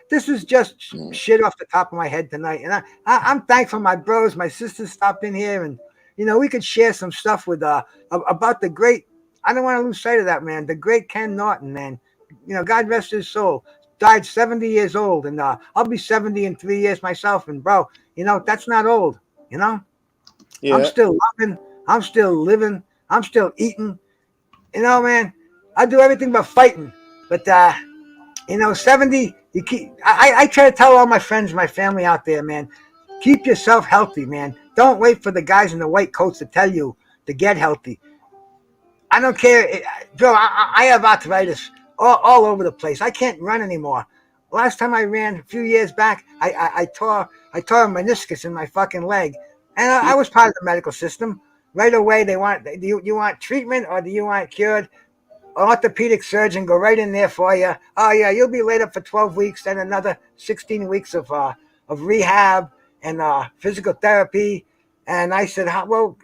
this is just shit off the top of my head tonight. And I'm thankful my bros, my sisters stopped in here, and, we could share some stuff with, about the great, I don't want to lose sight of that, man, the great Ken Norton, man. God rest his soul. Died 70 years old, and I'll be 70 in 3 years myself. And, bro, that's not old, I'm Yeah. still loving, I'm still living, I'm still eating. Man, I do everything but fighting. But 70, you keep I try to tell all my friends, my family out there, man, keep yourself healthy, man. Don't wait for the guys in the white coats to tell you to get healthy. I don't care, Joe. I have arthritis all over the place. I can't run anymore. Last time I ran a few years back, I tore a meniscus in my fucking leg, and I was part of the medical system. Right away, they want, do you want treatment or do you want cured? Orthopedic surgeon go right in there for you. Oh yeah, you'll be laid up for 12 weeks, then another 16 weeks of rehab and physical therapy. And I said, well,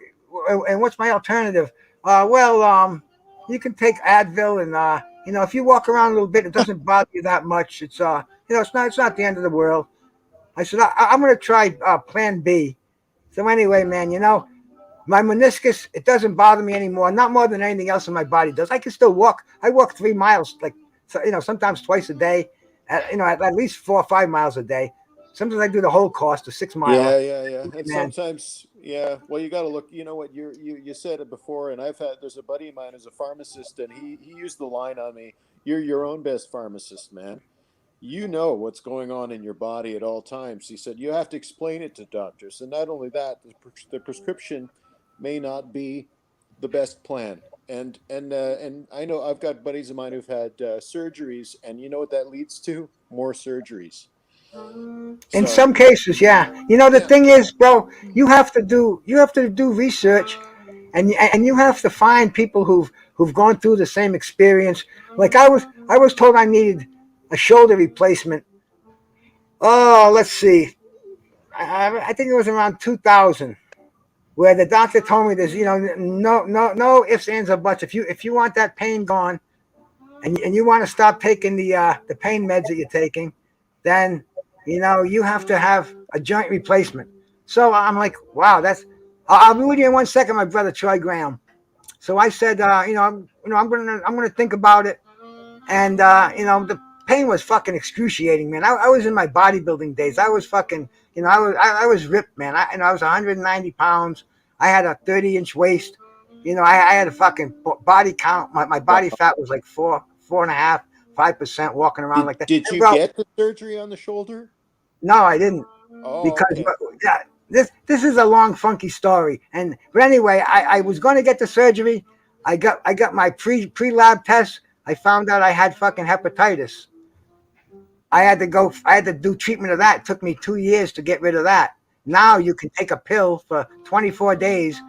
and what's my alternative? You can take Advil, and if you walk around a little bit, it doesn't bother you that much. It's it's not the end of the world. I said, I'm going to try Plan B. So anyway, man, my meniscus, it doesn't bother me anymore. Not more than anything else in my body does. I can still walk. I walk 3 miles, like, sometimes twice a day. at least 4 or 5 miles a day. Sometimes I do the whole course, the 6 miler. Yeah. And Man, sometimes, yeah. Well, you got to look. You know what? You said it before, and there's a buddy of mine who's a pharmacist, and he used the line on me. You're your own best pharmacist, man. You know what's going on in your body at all times. He said you have to explain it to doctors, and not only that, the prescription may not be the best plan. And I know I've got buddies of mine who've had surgeries, and you know what that leads to? More surgeries. in So some cases, yeah. The yeah, thing is, bro, you have to do research, and you have to find people who've gone through the same experience. Like I was told I needed a shoulder replacement. Oh, let's see. I think it was around 2000, where the doctor told me there's no ifs, ands, or buts. If you want that pain gone, and you want to stop taking the pain meds that you're taking, then you have to have a joint replacement. So I'm like, wow, I'll be with you in 1 second, my brother Troy Graham. So I said, I'm gonna think about it, and the pain was fucking excruciating, man. I was in my bodybuilding days. I was fucking, I was ripped, man. I was 190 pounds. I had a 30-inch waist. I had a fucking body count. My body fat was like 4.5, 5%, walking around like that. did And you bro, get the surgery on the shoulder? no, I didn't, Oh, because okay. yeah, this is a long, funky story. But anyway, I was going to get the surgery. I got my pre-lab test. I found out I had fucking hepatitis. I had to do treatment of that. It took me 2 years to get rid of that. Now you can take a pill for 24 days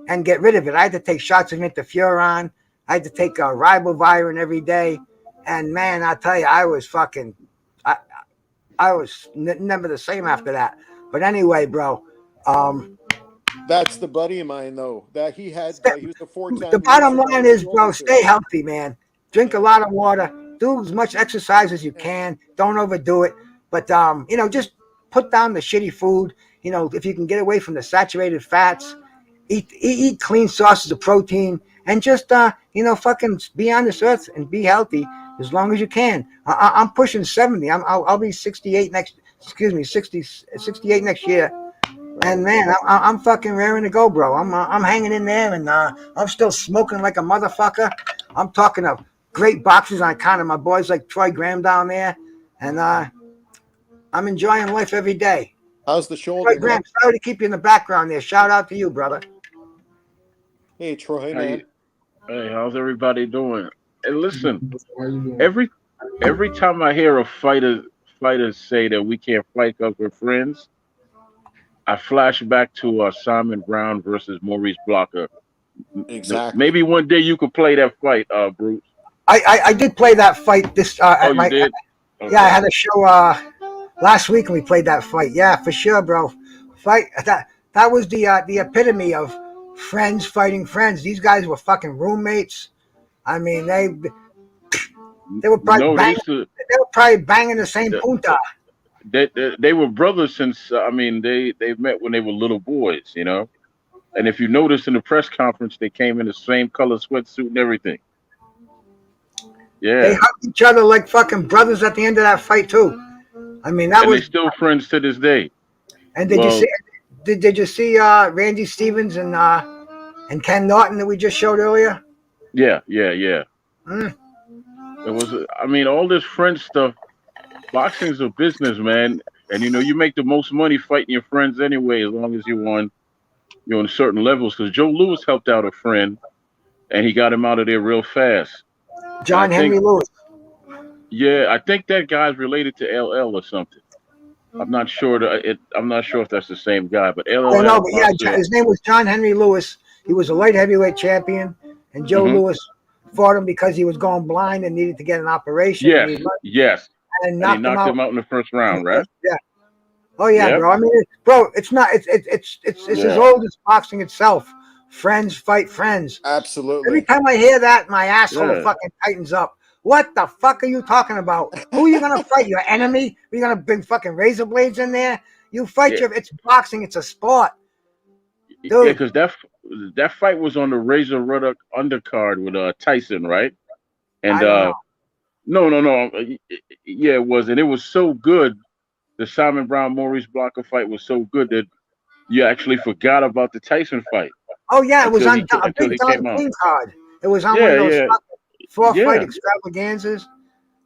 and get rid of it. I had to take shots of interferon. I had to take a ribavirin every day. And man, I tell you, I, I was never the same after that. But anyway, bro, um, That's the buddy of mine though. That he had. He was a the four-time bottom loser line by is, shoulder bro, stay surgery. healthy, man. Drink a Yeah. lot of water. Do as much exercise as you Yeah. can. Don't overdo it. But just put down the shitty food. If you can get away from the saturated fats, eat clean sources of protein, and just fucking be on this earth and be healthy as long as you can. I'm pushing 70. I'll be 68 next. Excuse me, 68 next year. And man, I'm fucking raring to go, bro. I'm hanging in there, and I'm still smoking like a motherfucker. I'm talking of great boxes on account of my boys like Troy Graham down there, and I'm enjoying life every day. How's the Troy shoulder now? Graham, sorry to keep you in the background there. Shout out to you, brother. Hey, Troy, How man. you, hey, how's everybody doing? Hey, listen, How you doing? every time I hear a fighters say that we can't fight because we're friends, I flash back to Simon Brown versus Maurice Blocker. Exactly. Maybe one day you could play that fight, Bruce. I did play that fight this Oh, at you my did? yeah, I Okay. had a show last week and we played that fight. Yeah, for sure, bro. Fight that was the epitome of friends fighting friends. These guys were fucking roommates. I mean, they were probably No, they banging. used to. They were probably banging the same punta. They were brothers since I mean they met when they were little boys, you know. And if you notice in the press conference, they came in the same color sweatsuit and everything. They Yeah, hugged each other like fucking brothers at the end of that fight too. I mean, that and they was. still friends to this day. And did you see? Well, Did you see Randy Stevens and Ken Norton that we just showed earlier? yeah. Mm. It was, I mean, all this friend stuff. Boxing's a business, man, and you make the most money fighting your friends anyway, as long as you're on certain levels. Because Joe Louis helped out a friend, and he got him out of there real fast. And John Henry Lewis. I think that guy's related to LL or something. I'm not sure. I'm not sure if that's the same guy, but I don't know, LL but yeah, boxer. his name was John Henry Lewis. He was a light heavyweight champion, and Joe Hmm. Louis fought him because he was going blind and needed to get an operation, Yes, yes, and and he knocked him knocked out him out in the first in the round, right? first. Yeah. Oh yeah, Yep. bro. I mean, bro, it's not. It's as Yeah. old as boxing itself. Friends fight friends. Every Absolutely. time I hear that, my asshole Yeah. fucking tightens up. What the fuck are you talking about? Who are you gonna fight? Your enemy? Are you gonna bring fucking razor blades in there? You fight Yeah. It's boxing. It's a sport, Yeah. dude. Because that fight was on the Razor Ruddock undercard with Tyson, right? And I don't know. No. Yeah, it was, and it was so good. The Simon Brown Maurice Blanca fight was so good that you actually forgot about the Tyson fight Oh yeah, it was on a until big he Don came out. King card. It was on one of Yeah, those yeah, four fight yeah. extravaganzas.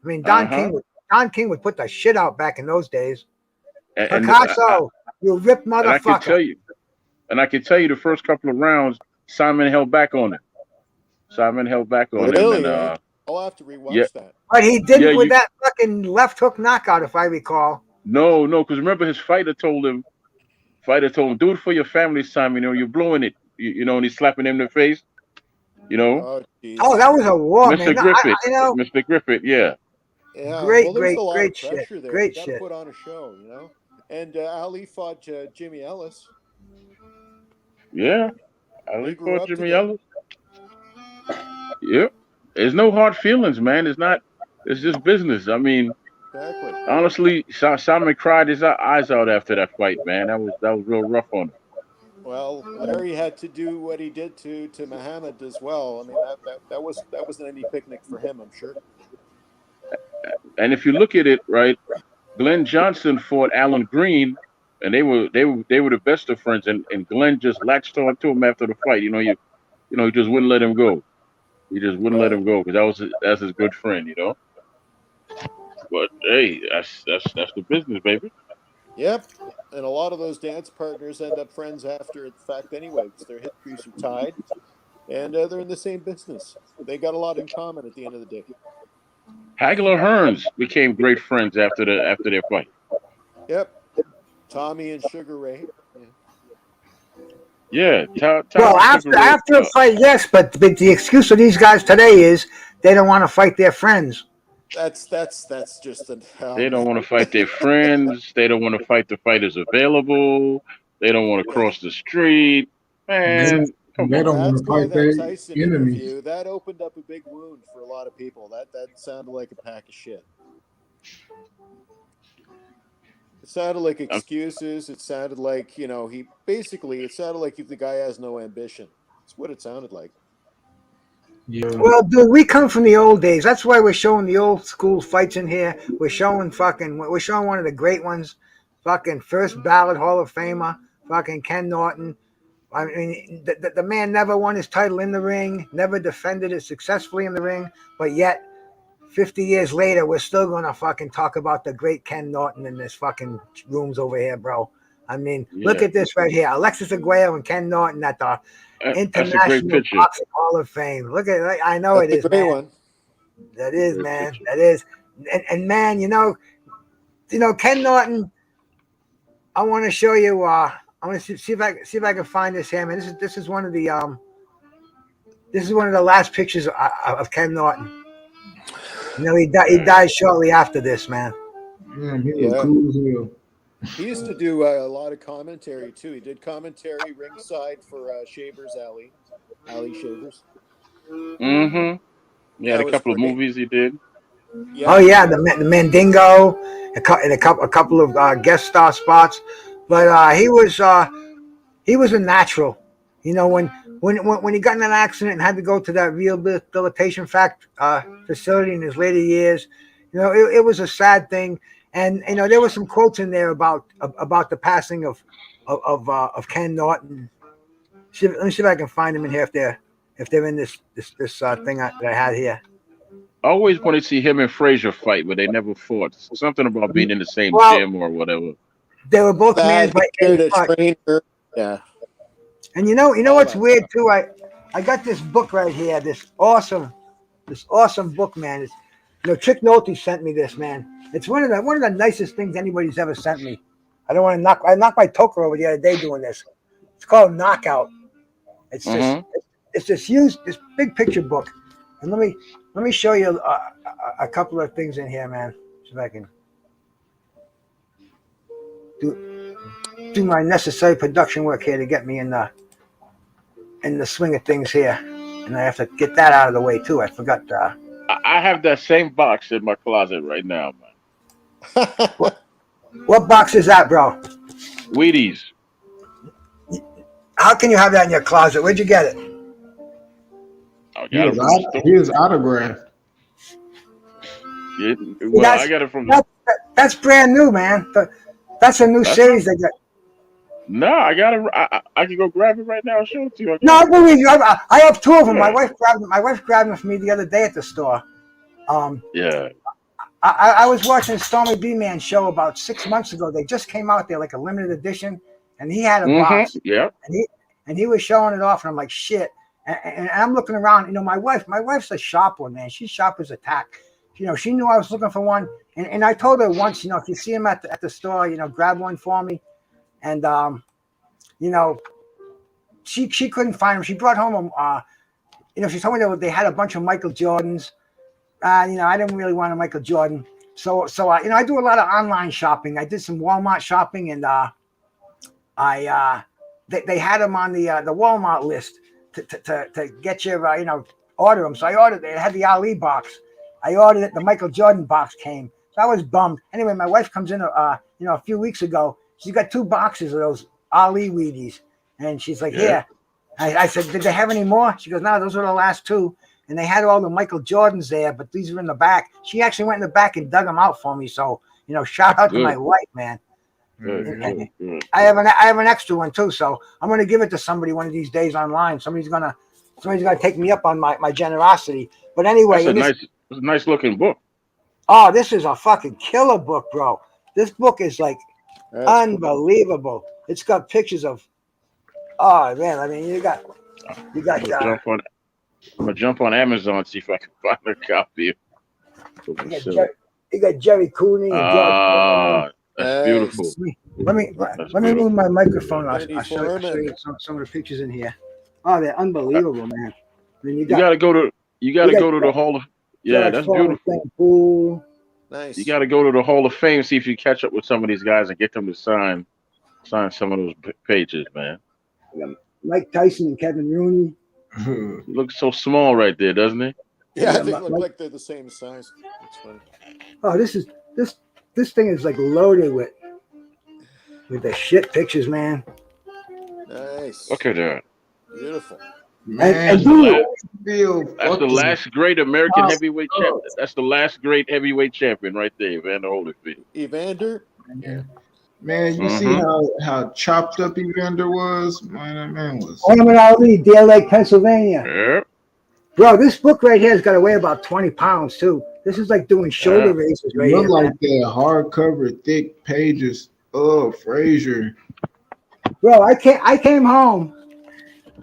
I mean, Uh huh. Don King would put the shit out back in those days. I Picasso, you ripped and I can motherfucker. tell you, the first couple of rounds, Simon held back on him. Simon held back on him, and Really, eh? I'll have to yeah, rewatch that. But he yeah. didn't with that fucking left hook knockout, if I recall. No, because remember his fighter told him, do it for your family, Simon. You know, you're blowing it. And he's slapping him in the face. You know, Oh, Oh, jeez. that was a war, man. Mr. No, Griffith, you know, Mr. Griffith. Yeah, Yeah. Well, great, there was a great, lot of great shit. pressure there. You Great got to shit. put on a show, you know. And Ali fought Jimmy Ellis. yeah. I They look grew for up Jimmy together. Ellis. Yep. There's no hard feelings, man. It's not. It's just business. I mean, Exactly. honestly, Simon cried his eyes out after that fight, man. That was real rough on him. Well, Larry had to do what he did to Muhammad as well. I mean, that wasn't any picnic for him, I'm sure. And if you look at it, right, Glenn Johnson fought Alan Green, and they were the best of friends, and Glenn just latched on to him after the fight. He just wouldn't let him go. He just wouldn't let Right. him go because that's his good friend. But hey, that's the business, baby. Yep. And a lot of those dance partners end up friends after the fact anyway, because their histories are tied, and they're in the same business. They got a lot in common at the end of the day. Hagler Hearns became great friends after their fight. Yep. Tommy and Sugar Ray. Yeah. Yeah, Well, Tommy Sugar Ray. after a fight, yes, but the excuse of these guys today is they don't want to fight their friends. That's just an oh They don't man. want to fight their friends. They don't want to fight the fighters available. They don't want to Yeah. cross the street. They Man, come they on. don't want That's to why fight that their Tyson enemies. interview that opened up a big wound for a lot of people. That sounded like a pack of shit. It sounded like I'm, excuses. It sounded like it sounded like the guy has no ambition. That's what it sounded like. Yeah. Well, dude, we come from the old days. That's why we're showing the old school fights in here. We're showing one of the great ones, fucking first ballot Hall of Famer, fucking Ken Norton. I mean, the man never won his title in the ring, never defended it successfully in the ring, but yet 50 years later, we're still going to fucking talk about the great Ken Norton in this fucking rooms over here, bro. I mean, look yeah, at this right here. Alexis Aguayo and Ken Norton at the that's a great International picture. Boxing Hall of Fame. Look at it. I know That's it a is, great man. one. That is, Great man. picture. That is. And man, Ken Norton, I want to show you, I want to see if I can find this here, man. This is one of the last pictures of Ken Norton. He Yeah. died shortly after this, man. Man, he look Yeah. cool as hell. He used to do a lot of commentary too. He did commentary ringside for Shavers Alley, Ali Shavers. Mm-hmm. He had That a was couple of great. movies he did. Oh Yep. yeah, the Mandingo, and a couple of guest star spots, but he was a natural. When he got in an accident and had to go to that rehabilitation facility in his later years, it was a sad thing. And there were some quotes in there about the passing of Ken Norton. Let me see if I can find them in here if they're in this thing that I had here. I always wanted to see him and Frazier fight, but they never fought. Something about being in the same Well, gym or whatever. they were both That managed he by hired Eddie a Clark. trainer. Yeah. And you know All what's that weird stuff. too? I got this book right here. This awesome book, man. Trick Nolte sent me this, man. It's one of the nicest things anybody's ever sent me. I don't want to knock. I knocked my toker over the other day doing this. It's called Knockout. It's Mm-hmm. this big picture book. And let me show you a couple of things in here, man. See if I can do my necessary production work here to get me in the swing of things here. And I have to get that out of the way too. I forgot. I have that same box in my closet right now, man. What box is that, bro? Wheaties. How can you have that in your closet? Where'd you get it? I got it from the store. His autograph. Well, I got it from. That's brand new, man. That's a new That's series they got. No, I got it. I can go grab it right now and show it to you. No, I believe you. I have two of them. Yeah. My wife grabbed them for me the other day at the store. Yeah. I was watching a Stormy B Man show about 6 months ago. They just came out there like a limited edition, and he had a box, Yeah. and he was showing it off, and I'm like, shit. And I'm looking around. You know, my wife's a shopper, man. She's sharp as a tack. You know, she knew I was looking for one, and I told her once, you know, if you see him at the store, you know, grab one for me. And you know, she couldn't find them. She brought home you know, she told me that they had a bunch of Michael Jordans. You know, I didn't really want a Michael Jordan, so you know, I do a lot of online shopping. I did some Walmart shopping, and they had them on the Walmart list to get your you know, order them. So I ordered it. It had the Ali box. I ordered it. The Michael Jordan box came. So I was bummed. Anyway, my wife comes in you know, a few weeks ago. She got 2 boxes of those Ali Wheaties, and she's like, Yeah. "Here." I said, "Did they have any more?" She goes, "No, those were the last 2." And they had all the Michael Jordans there, but these were in the back. She actually went in the back and dug them out for me. So, you know, shout out to my wife, man. Good. I have an extra one too, so I'm gonna give it to somebody one of these days online. Somebody's gonna take me up on my generosity. But anyway, That's a nice looking book. oh, this is a fucking killer book, bro. This book is like That's unbelievable. It's got pictures of, oh man, I mean, you got I'm gonna jump on Amazon, see if I can find a copy. you got Jerry Cooney and George. Ah, that's beautiful. Let me move my microphone. I'll show you some of the pictures in here. Oh, they're unbelievable, man. I mean, you gotta go to the Hall of. Yeah, that's beautiful. Pool. nice. You got to go to the Hall of Fame, see if you catch up with some of these guys and get them to sign some of those pages, man. Mike Tyson and Kevin Rooney. He looks so small right there, doesn't he? Yeah, they look like they're the same size. That's funny. Oh, this thing is like loaded with the shit pictures, man. Nice. Look at that. Beautiful. Man, And dude, That's the last great American heavyweight champion. That's the last great heavyweight champion right there, Evander Holyfield. Evander? Yeah. Man, you see how chopped up Evander was? Man, that man was. Foreman Ali, Deer Lake, Pennsylvania. Yeah. Bro, this book right here has got to weigh about 20 pounds too. This is like doing shoulder raises right Look here. like that hardcover, thick pages. Oh, Frazier. Bro, I came home,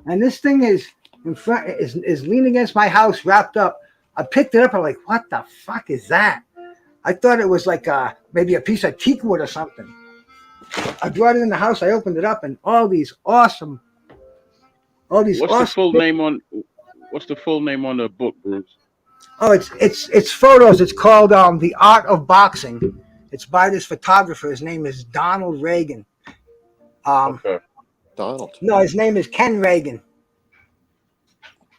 and this thing is in front is leaning against my house, wrapped up. I picked it up. I'm like, what the fuck is that? I thought it was like maybe a piece of teak wood or something. I brought it in the house. I opened it up, and all these awesome. What's the full name on the book, Bruce? Oh, it's photos. It's called The Art of Boxing. It's by this photographer. His name is Donald Reagan. Okay. Donald. No, his name is Ken Reagan.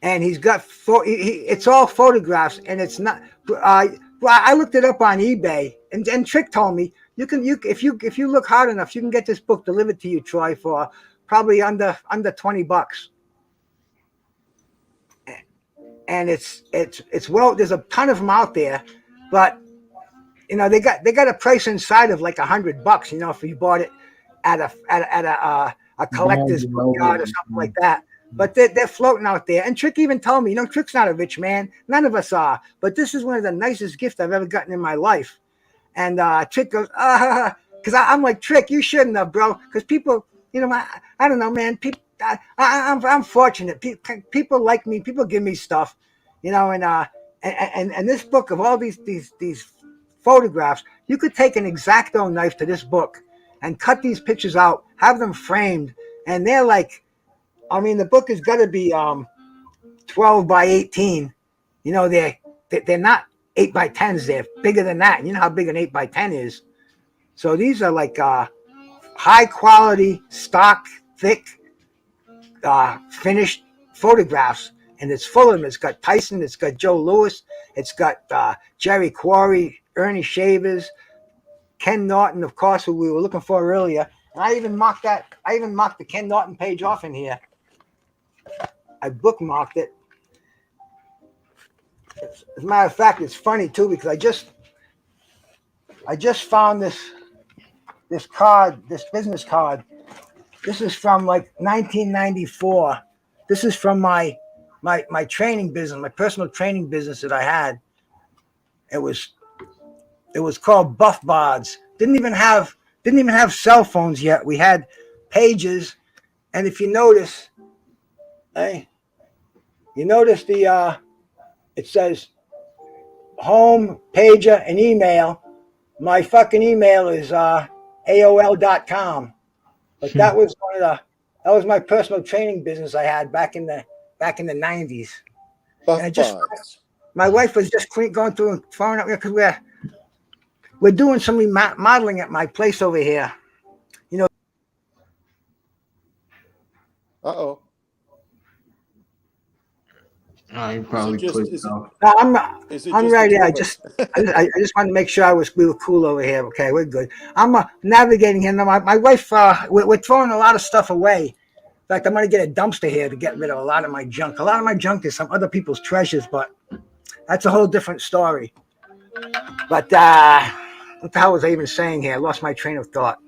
And he's got it's all photographs, and it's not. I looked it up on eBay, and Trick told me if you look hard enough, you can get this book delivered to you, Troy, for probably under $20. And it's well, there's a ton of them out there, but you know they got a price inside of like $100. You know, if you bought it at a collector's yard or something like that. But they're floating out there. And Trick even told me, you know, Trick's not a rich man. None of us are. But this is one of the nicest gifts I've ever gotten in my life. And Trick goes, because I'm like, Trick, you shouldn't have, bro. Because people, you know, I don't know, man. People, I'm fortunate. People like me. People give me stuff, you know. And this book of all these photographs, you could take an X-Acto knife to this book and cut these pictures out, have them framed, and they're like. I mean, the book has got to be 12 by 18. You know, they're not 8 by 10s. They're bigger than that. You know how big an 8 by 10 is. So these are like high quality, stock, thick, finished photographs. And it's full of them. It's got Tyson. It's got Joe Louis. It's got Jerry Quarry, Ernie Shavers, Ken Norton, of course, who we were looking for earlier. And I even marked the Ken Norton page off in here. I bookmarked it. As a matter of fact, it's funny too because I just found this card, this business card. This is from like 1994. This is from my training business, my personal training business that I had. It was called Buff Bards. Didn't even have cell phones yet. We had pages, and if you notice, hey, you notice it says home, pager, and email. My fucking email is AOL.com. But that was that was my personal training business I had back in the 90s. Buff And just Bonds. my wife was just going through and throwing up because we're doing some remodeling at my place over here. Uh-oh. Oh, you Is it probably just clicked is it, off. No, is it I'm just right the here. two I of us? just wanted to make sure we were cool over here. Okay, we're good. I'm navigating here. Now, my wife, we're throwing a lot of stuff away. In fact, I'm going to get a dumpster here to get rid of a lot of my junk. A lot of my junk is some other people's treasures, but that's a whole different story. But what the hell was I even saying here? I lost my train of thought.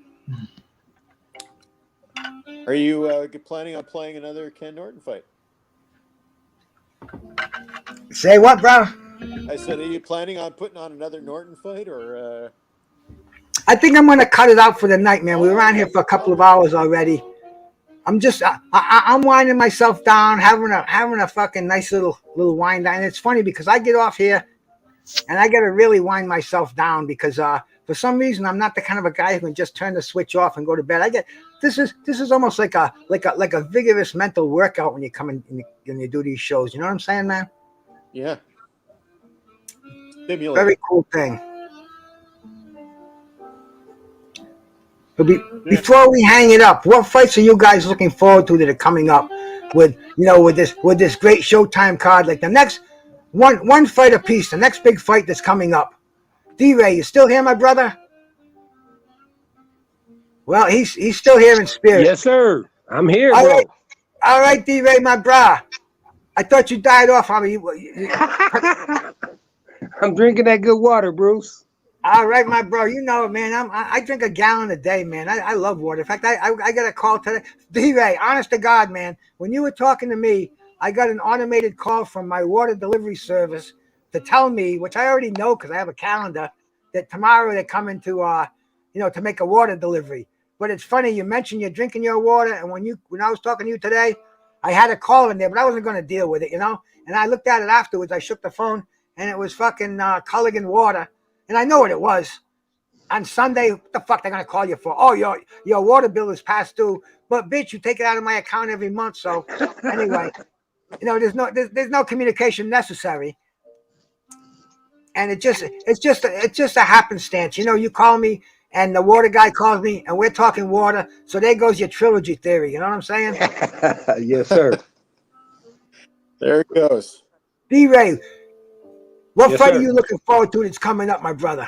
Are you planning on playing another Ken Norton fight? Say what, bro? I said, are you planning on putting on another Norton fight, or? I think I'm going to cut it out for the night, man. We were around here Okay. for a couple of hours already. I'm just I'm winding myself down, having a fucking nice little wind down. And it's funny because I get off here and I got to really wind myself down because for some reason I'm not the kind of a guy who can just turn the switch off and go to bed. This is almost like a vigorous mental workout when you come in when you do these shows. You know what I'm saying, man? Yeah. Stimulating. Very cool thing. But before we hang it up, what fights are you guys looking forward to that are coming up with this great Showtime card? Like the next one fight apiece, the next big fight that's coming up. D-Ray, you still here, my brother? Well, he's still here in spirit. Yes, sir. I'm here, All bro. right, D-Ray, my brah. I thought you died off on me. I'm drinking that good water, Bruce. All right, my bro. You know it, man. I drink a gallon a day, man. I love water. In fact, I got a call today. D-Ray, honest to God, man. When you were talking to me, I got an automated call from my water delivery service to tell me, which I already know because I have a calendar, that tomorrow they're coming to make a water delivery. But it's funny you mentioned you're drinking your water, and when I was talking to you today, I had a call in there, but I wasn't going to deal with it, And I looked at it afterwards. I shook the phone, and it was fucking Culligan water. And I know what it was. On Sunday, what the fuck they're gonna call you for? Oh, your water bill is past due. But bitch, you take it out of my account every month. So anyway, there's no communication necessary. And it's just a happenstance. You call me and the water guy calls me and we're talking water. So there goes your trilogy theory. You know what I'm saying? Yes, sir. There it goes. D-Ray, what Yes, fight are sir. you looking forward to that's coming up, my brother?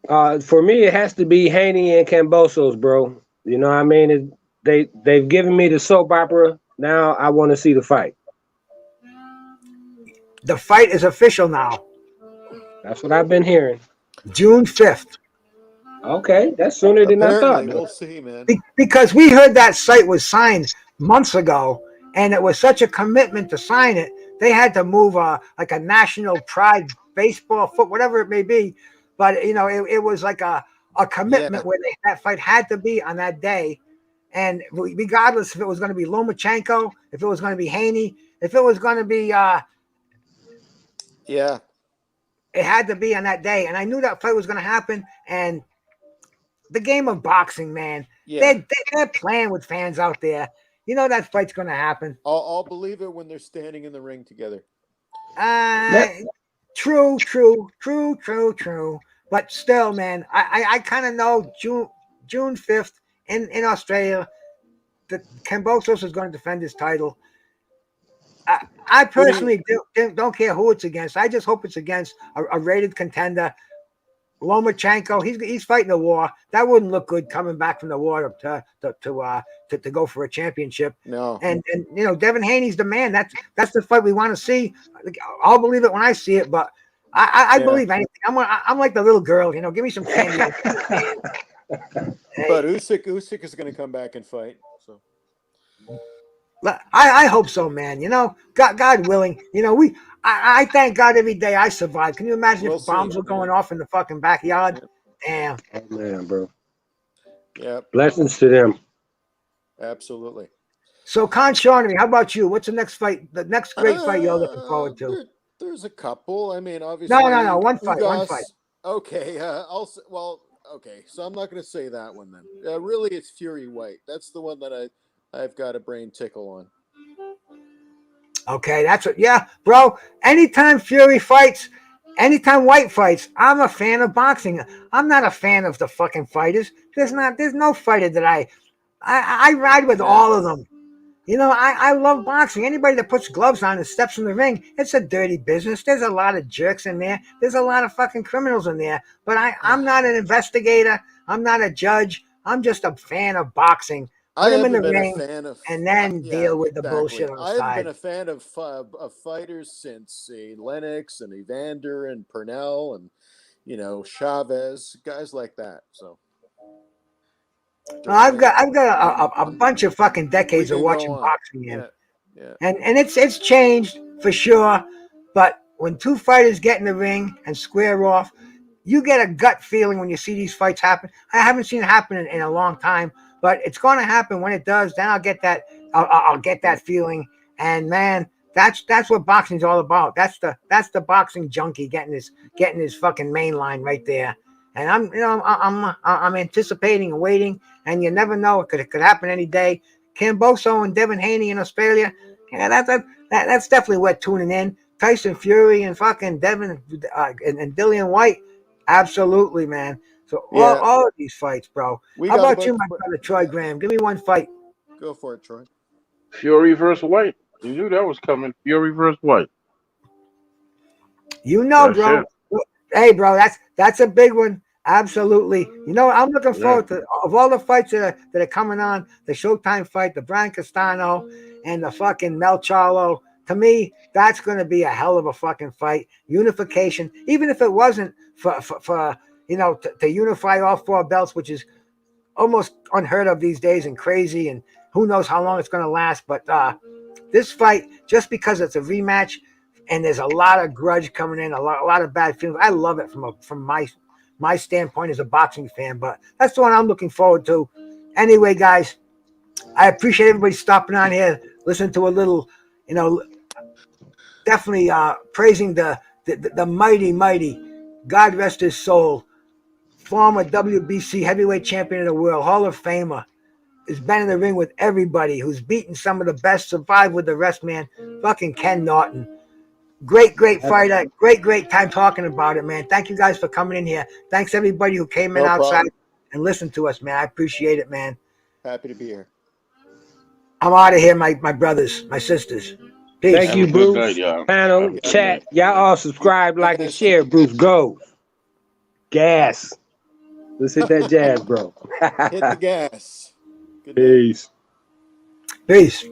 For me, it has to be Haney and Cambosos, bro. You know what I mean? They've given me the soap opera. Now I want to see the fight. The fight is official now. That's what I've been hearing. June 5th. Okay, that's sooner than I thought. Apparently, we'll see, man. Because we heard that site was signed months ago, and it was such a commitment to sign it, they had to move like a national pride baseball, foot, whatever it may be. But it was like a commitment where that fight had to be on that day, and regardless if it was going to be Lomachenko, if it was going to be Haney, if it was going to be Yeah. it had to be on that day. And I knew that fight was going to happen, and the game of boxing, man. Yeah. They're playing with fans out there. You know that fight's going to happen. I'll believe it when they're standing in the ring together. True. But still, man, I kind of know June 5th in Australia, that Cambosos is going to defend his title. I personally don't care who it's against. I just hope it's against a rated contender. Lomachenko, he's fighting a war. That wouldn't look good coming back from the war to go for a championship. No. And Devin Haney's the man. That's the fight we want to see. I'll believe it when I see it. But I Yeah. believe anything. I'm like the little girl, you know. Give me some candy. But Usyk is going to come back and fight. So I hope so, man. You know, God willing. You know, I thank God every day I survive. Can you imagine we'll if bombs see. were going off in the fucking backyard? Yeah. Damn. Oh, man, bro. Yeah, Blessings to them. absolutely. So, Con Shawnee, how about you? What's the next fight? The next great fight you're looking forward to? There's a couple. I mean, No. obviously, One fight. One fight. Ugas. Okay, well, okay. So I'm not going to say that one then. Really, it's Fury White. That's the one that I've got a brain tickle on. Okay, that's what. Yeah, bro. Anytime Fury fights, anytime White fights, I'm a fan of boxing. I'm not a fan of the fucking fighters. There's no fighter that I ride with Yeah. all of them. You know, I love boxing. Anybody that puts gloves on and steps in the ring, it's a dirty business. There's a lot of jerks in there. There's a lot of fucking criminals in there. But I'm not an investigator. I'm not a judge. I'm just a fan of boxing. I Put them in haven't the been a ring fan of. and then Yeah, deal with the exactly. bullshit on the I haven't been side. a fan of fighters since Lennox and Evander and Purnell and Chavez, guys like that. So I've got a bunch of fucking we decades of can go watching on. boxing in. Yeah. And it's changed for sure. But when two fighters get in the ring and square off, you get a gut feeling when you see these fights happen. I haven't seen it happen in a long time, but it's going to happen. When it does, then I'll get that. I'll get that feeling. And man, that's what boxing is all about. That's the boxing junkie getting his fucking main line right there. And I'm anticipating and waiting. And you never know, it could happen any day. Camboso and Devin Haney in Australia. Yeah, that's definitely worth tuning in. Tyson Fury and fucking Devin and Dillian White. Absolutely, man. So Yeah. all of these fights, bro. We How got about you, my brother Troy yeah. Graham? Give me one fight. Go for it, Troy. Fury versus White. You knew that was coming. Fury versus White. You know, That's bro. it. Hey, bro, that's a big one. Absolutely. You know, I'm looking Yeah. forward to of all the fights that are coming on, the Showtime fight, the Brian Castano and the fucking Mel Charlo. To me, that's going to be a hell of a fucking fight. Unification, even if it wasn't for to unify all four belts, which is almost unheard of these days and crazy, and who knows how long it's going to last. But this fight, just because it's a rematch, and there's a lot of grudge coming in, a lot of bad feelings. I love it from my standpoint as a boxing fan. But that's the one I'm looking forward to. Anyway, guys, I appreciate everybody stopping on here, listening to a little, definitely praising the mighty, God rest his soul, former WBC heavyweight champion of the world, Hall of Famer, has been in the ring with everybody, who's beaten some of the best, survived with the rest, man. Fucking Ken Norton. Great fighter. Great time talking about it, man. Thank you guys for coming in here. Thanks everybody who came in No outside problem. and listened to us, man. I appreciate it, man. Happy to be here. I'm out of here, my brothers, my sisters. Peace. Thank Have you, a good night, Bruce. y'all. Panel, Have a good chat. night. Y'all all subscribe, like, and share. Bruce goes. Gas. Let's hit that jazz, bro. Hit the gas. Good night. Peace. Peace.